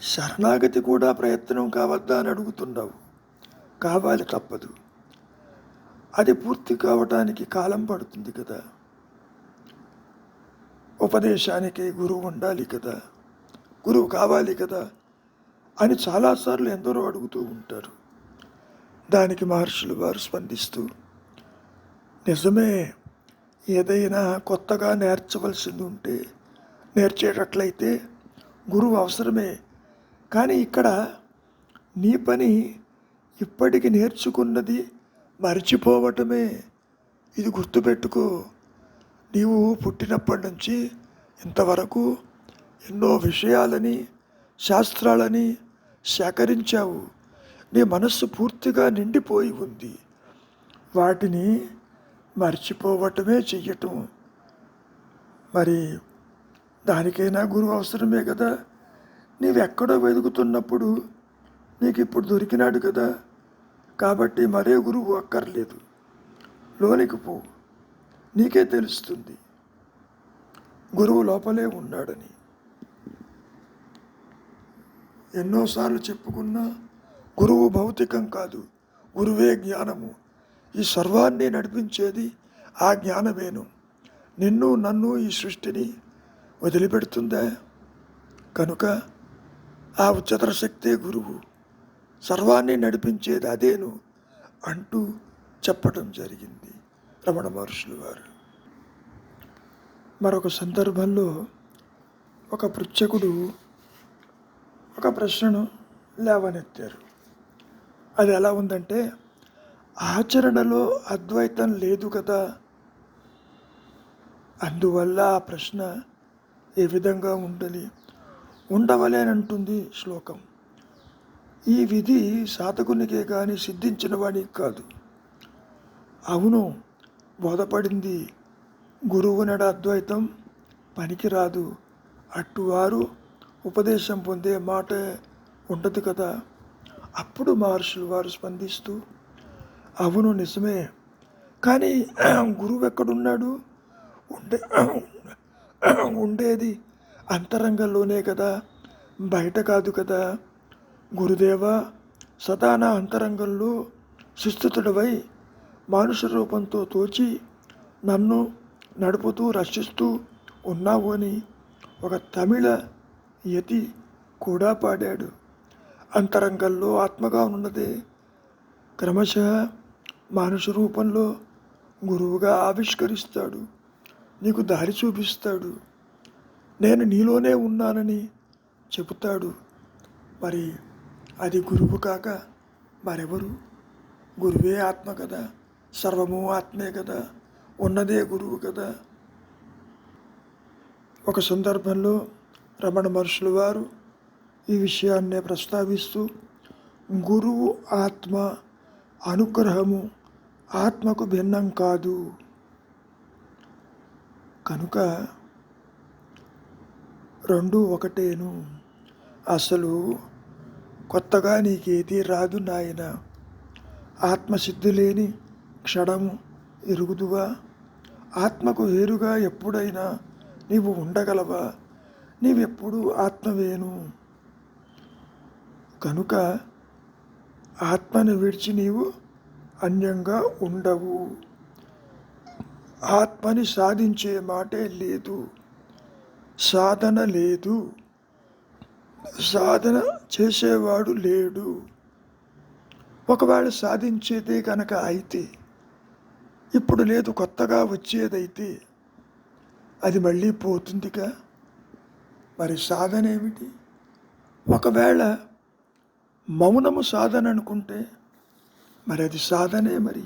శరణాగతి కూడా ప్రయత్నం కావద్దా అని అడుగుతున్నావు. కావాలి, తప్పదు. అది పూర్తి కావటానికి కాలం పడుతుంది కదా. ఉపదేశానికి గురువు ఉండాలి కదా, గురువు కావాలి కదా అని చాలాసార్లు ఎందరో అడుగుతూ ఉంటారు. దానికి మహర్షులు వారు స్పందిస్తూ, నిజమే, ఏదైనా కొత్తగా నేర్చవలసింది ఉంటే నేర్చేటట్లయితే గురువు అవసరమే. కానీ ఇక్కడ నీ పని ఇప్పటికి నేర్చుకున్నది మర్చిపోవటమే. ఇది గుర్తుపెట్టుకో. నీవు పుట్టినప్పటి నుంచి ఇంతవరకు ఎన్నో విషయాలని, శాస్త్రాలని సేకరించావు. నీ మనస్సు పూర్తిగా నిండిపోయి ఉంది. వాటిని మర్చిపోవటమే చెయ్యటం. మరి దానికైనా గురువు అవసరమే కదా. నీవెక్కడో వెతుకుతున్నప్పుడు నీకు ఇప్పుడు దొరికినాడు కదా, కాబట్టి మరే గురువు అక్కర్లేదు. లోనికి పో, నీకే తెలుస్తుంది గురువు లోపలే ఉన్నాడని. ఎన్నోసార్లు చెప్పుకున్నా గురువు భౌతికం కాదు, గురువే జ్ఞానము. ఈ సర్వాన్ని నడిపించేది ఆ జ్ఞానమేను. నిన్ను నన్ను ఈ సృష్టిని వదిలిపెడుతుందా? కనుక ఆ ఉచ్చతర శక్తే గురువు, సర్వాన్ని నడిపించేది అదేను అంటూ చెప్పడం జరిగింది రమణ మహర్షులు వారు. మరొక సందర్భంలో ఒక పృచ్ఛకుడు ఒక ప్రశ్నను లేవనెత్తారు. అది ఎలా ఉందంటే, ఆచరణలో అద్వైతం లేదు కదా, అందువల్ల ఆ ప్రశ్న ఏ విధంగా ఉండవలేనంటుంది శ్లోకం. ఈ విధి సాధకునికే కానీ సిద్ధించిన వానికి కాదు. అవును, బోధపడింది గురువునడ అద్వైతం పనికిరాదు, అట్టువారు ఉపదేశం పొందే మాట ఉండదు కదా. అప్పుడు మహర్షులు వారు స్పందిస్తూ, అవును నిజమే, కానీ గురువు ఎక్కడున్నాడు? ఉండేది అంతరంగంలోనే కదా, బయట కాదు కదా. గురుదేవ, సదా నా అంతరంగంలో సుస్థితుడవై మానుష రూపంతో తోచి నన్ను నడుపుతూ రక్షిస్తూ ఉన్నావు అని ఒక తమిళ యతి కూడా పాడాడు. అంతరంగంలో ఆత్మగా ఉన్నదే క్రమశః మానుష రూపంలో గురువుగా ఆవిష్కరిస్తాడు, నీకు దారి చూపిస్తాడు, నేను నీలోనే ఉన్నానని చెబుతాడు. మరి అది గురువు కాక మరెవరు? గురువే ఆత్మ కదా, సర్వము ఆత్మే కదా, ఉన్నదే గురువు కదా. ఒక సందర్భంలో రమణ మహర్షులు వారు ఈ విషయాన్నే ప్రస్తావిస్తూ, గురువు ఆత్మ, అనుగ్రహము ఆత్మకు భిన్నం కాదు. కనుక రెండు ఒకటేను. అసలు కొత్తగా నీకేదీ రాదు నాయన. ఆత్మసిద్ధి లేని క్షణము ఎరుగుదువా? ఆత్మకు వేరుగా ఎప్పుడైనా నీవు ఉండగలవా? నీవెప్పుడు ఆత్మవేను. కనుక ఆత్మను విడిచి నీవు అన్యంగా ఉండవు. ఆత్మని సాధించే మాటే లేదు, సాధన లేదు, సాధన చేసేవాడు లేడు. ఒకవేళ సాధించేదే కనుక అయితే ఇప్పుడు లేదు, కొత్తగా వచ్చేదైతే అది మళ్ళీ పోతుందిగా. మరి సాధన ఏమిటి? ఒకవేళ మౌనము సాధన అనుకుంటే మరి అది సాధనే. మరి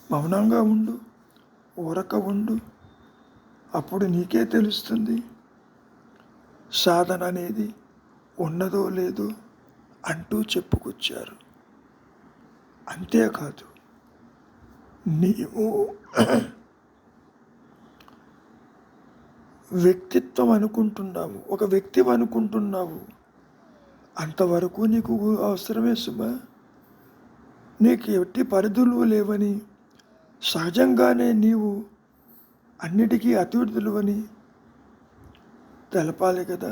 మౌనంగా ఉండు, ఊరక ఉండు, అప్పుడు నీకే తెలుస్తుంది సాధన అనేది ఉన్నదో లేదో అంటూ చెప్పుకొచ్చారు. అంతేకాదు, నీవు వ్యక్తిత్వం అనుకుంటున్నావు, ఒక వ్యక్తి అనుకుంటున్నావు, అంతవరకు నీకు అవసరమే సుమా. నీకు ఎట్టి పరిధులు లేవని, సహజంగానే నీవు అన్నిటికీ అతిథులువని తెలపాలి కదా.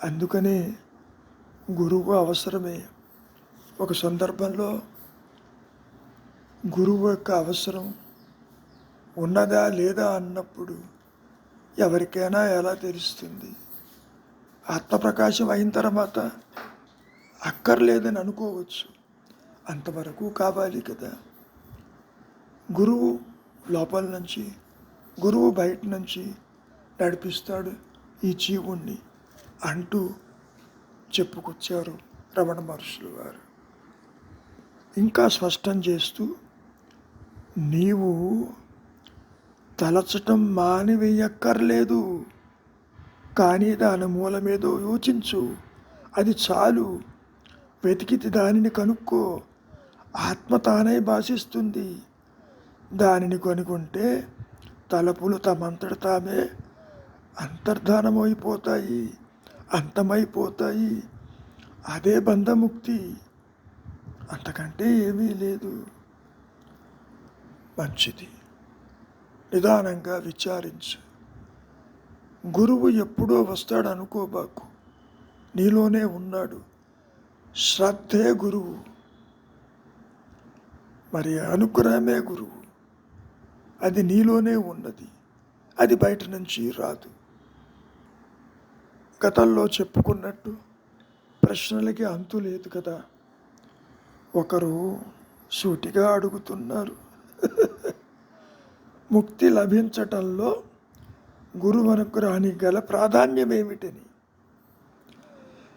అందుకనే గురువు అవసరమే. ఒక సందర్భంలో గురువు యొక్క అవసరం ఉన్నదా లేదా అన్నప్పుడు ఎవరికైనా ఎలా తెలుస్తుంది? ఆత్మప్రకాశం అయిన తర్వాత అక్కర్లేదని అనుకోవచ్చు, అంతవరకు కావాలి కదా. గురువు లోపల నుంచి, గురువు బయట నుంచి నడిపిస్తాడు ఈ జీవుణ్ణి అంటూ చెప్పుకొచ్చారు రమణ మహర్షులు వారు. ఇంకా స్పష్టం చేస్తూ, నీవు తలచటం మానివేయక్కర్లేదు, కానీ దాని మూలమేదో యోచించు, అది చాలు. వెతికితే దానిని కనుక్కో, ఆత్మ తానై భాషిస్తుంది. దానిని కనుక్కుంటే తలపులు తమంతట తామే అంతర్ధానమైపోతాయి, అంతమైపోతాయి. అదే బంధముక్తి, అంతకంటే ఏమీ లేదు. మంచిది, నిదానంగా విచారించు. గురువు ఎప్పుడో వస్తాడు అనుకోబాకు, నీలోనే ఉన్నాడు. శ్రద్ధే గురువు, మరి అనుగ్రహమే గురువు. అది నీలోనే ఉన్నది, అది బయట నుంచి రాదు. గతంలో చెప్పుకున్నట్టు ప్రశ్నలకి అంతు లేదు కదా. ఒకరు సూటిగా అడుగుతున్నారు, ముక్తి లభించటంలో గురువు అనుగ్రహానికి గల ప్రాధాన్యం ఏమిటని.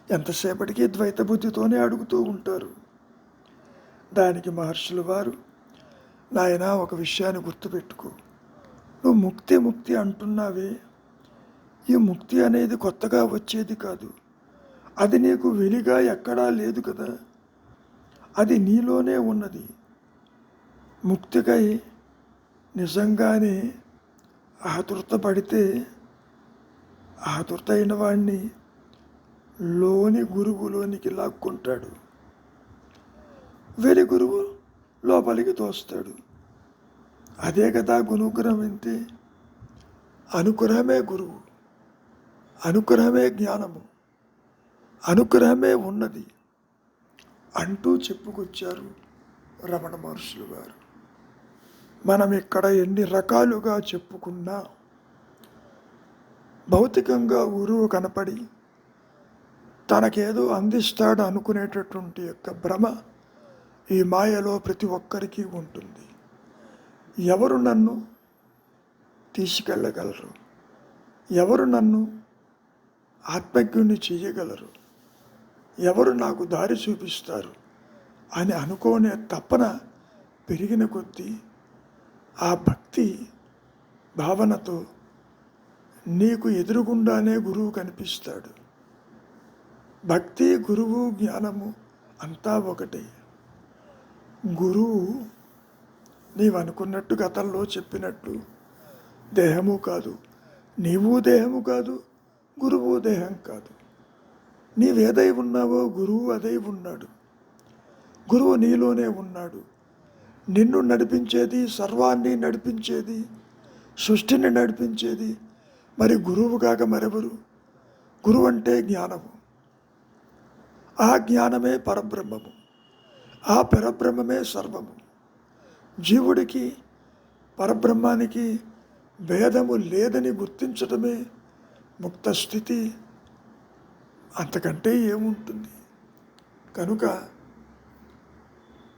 ఎంతసేపటికి ద్వైత బుద్ధితోనే అడుగుతూ ఉంటారు. దానికి మహర్షులు వారు, నాయనా ఒక విషయాన్ని గుర్తుపెట్టుకో, నువ్వు ముక్తి ముక్తి అంటున్నావే, ఈ ముక్తి అనేది కొత్తగా వచ్చేది కాదు. అది నీకు వెలిగా ఎక్కడా లేదు కదా, అది నీలోనే ఉన్నది. ముక్తికై నిజంగానే ఆతురత పడితే ఆతురత అయిన వాడిని లోని గురువులోనికి లాక్కుంటాడు, వెలి గురువు లోపలికి తోస్తాడు. అదే కదా గురుగ్రహం. అంతే, అనుగ్రహమే గురువు, అనుగ్రహమే జ్ఞానము, అనుగ్రహమే ఉన్నది అంటూ చెప్పుకొచ్చారు రమణ మహర్షులు గారు. మనం ఇక్కడ ఎన్ని రకాలుగా చెప్పుకున్నా భౌతికంగా గురువు కనపడి తనకేదో అందిస్తాడు అనుకునేటటువంటి యొక్క భ్రమ ఈ మాయలో ప్రతి ఒక్కరికి ఉంటుంది. ఎవరు నన్ను తీసుకెళ్ళగలరు, ఎవరు నన్ను ఆత్మజ్ఞుణ్ణి చేయగలరు, ఎవరు నాకు దారి చూపిస్తారు అని అనుకోనే తపన పెరిగిన కొద్దీ ఆ భక్తి భావనతో నీకు ఎదురుగుండానే గురువు కనిపిస్తాడు. భక్తి, గురువు, జ్ఞానము అంతా ఒకటే. గురువు నీవు అనుకున్నట్టు గతంలో చెప్పినట్టు దేహము కాదు, నీవు దేహము కాదు, గురువు దేహం కాదు. నీవేదై ఉన్నావో గురువు అదై ఉన్నాడు. గురువు నీలోనే ఉన్నాడు. నిన్ను నడిపించేది, సర్వాన్ని నడిపించేది, సృష్టిని నడిపించేది మరి గురువు కాక మరెవరు? గురువు అంటే జ్ఞానము, ఆ జ్ఞానమే పరబ్రహ్మము, ఆ పరబ్రహ్మమే సర్వము. జీవుడికి పరబ్రహ్మానికి భేదము లేదని గుర్తించటమే ముక్త స్థితి. అంతకంటే ఏముంటుంది? కనుక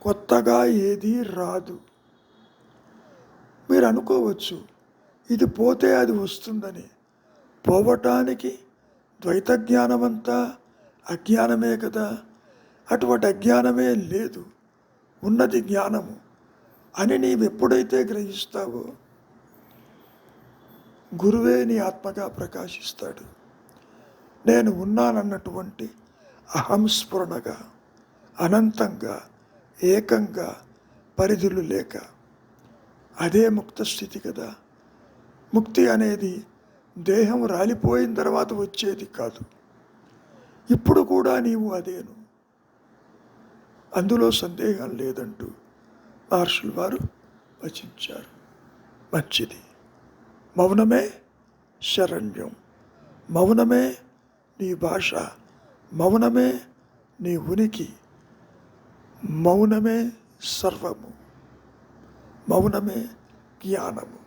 కొత్తగా ఏదీ రాదు. మీరు అనుకోవచ్చు ఇది పోతే అది వస్తుందని. పోవటానికి ద్వైత జ్ఞానమంతా అజ్ఞానమే కదా. అటువంటి అజ్ఞానమే లేదు, ఉన్నది జ్ఞానము అని నీవు ఎప్పుడైతే గ్రహిస్తావో గురువే నీ ఆత్మగా ప్రకాశిస్తాడు. నేను ఉన్నానన్నటువంటి అహంస్ఫురణగా, అనంతంగా, ఏకంగా, పరిధులు లేక, అదే ముక్త స్థితి కదా. ముక్తి అనేది దేహం రాలిపోయిన తర్వాత వచ్చేది కాదు. ఇప్పుడు కూడా నీవు అదేను, అందులో సందేహం లేదంటూ మహర్షులు వారు వచించారు. మంచిది. మౌనమే శరణ్యం, మౌనమే నీ భాష, మౌనమే నీ ఉనికి, మౌనమే సర్వము, మౌనమే జ్ఞానము.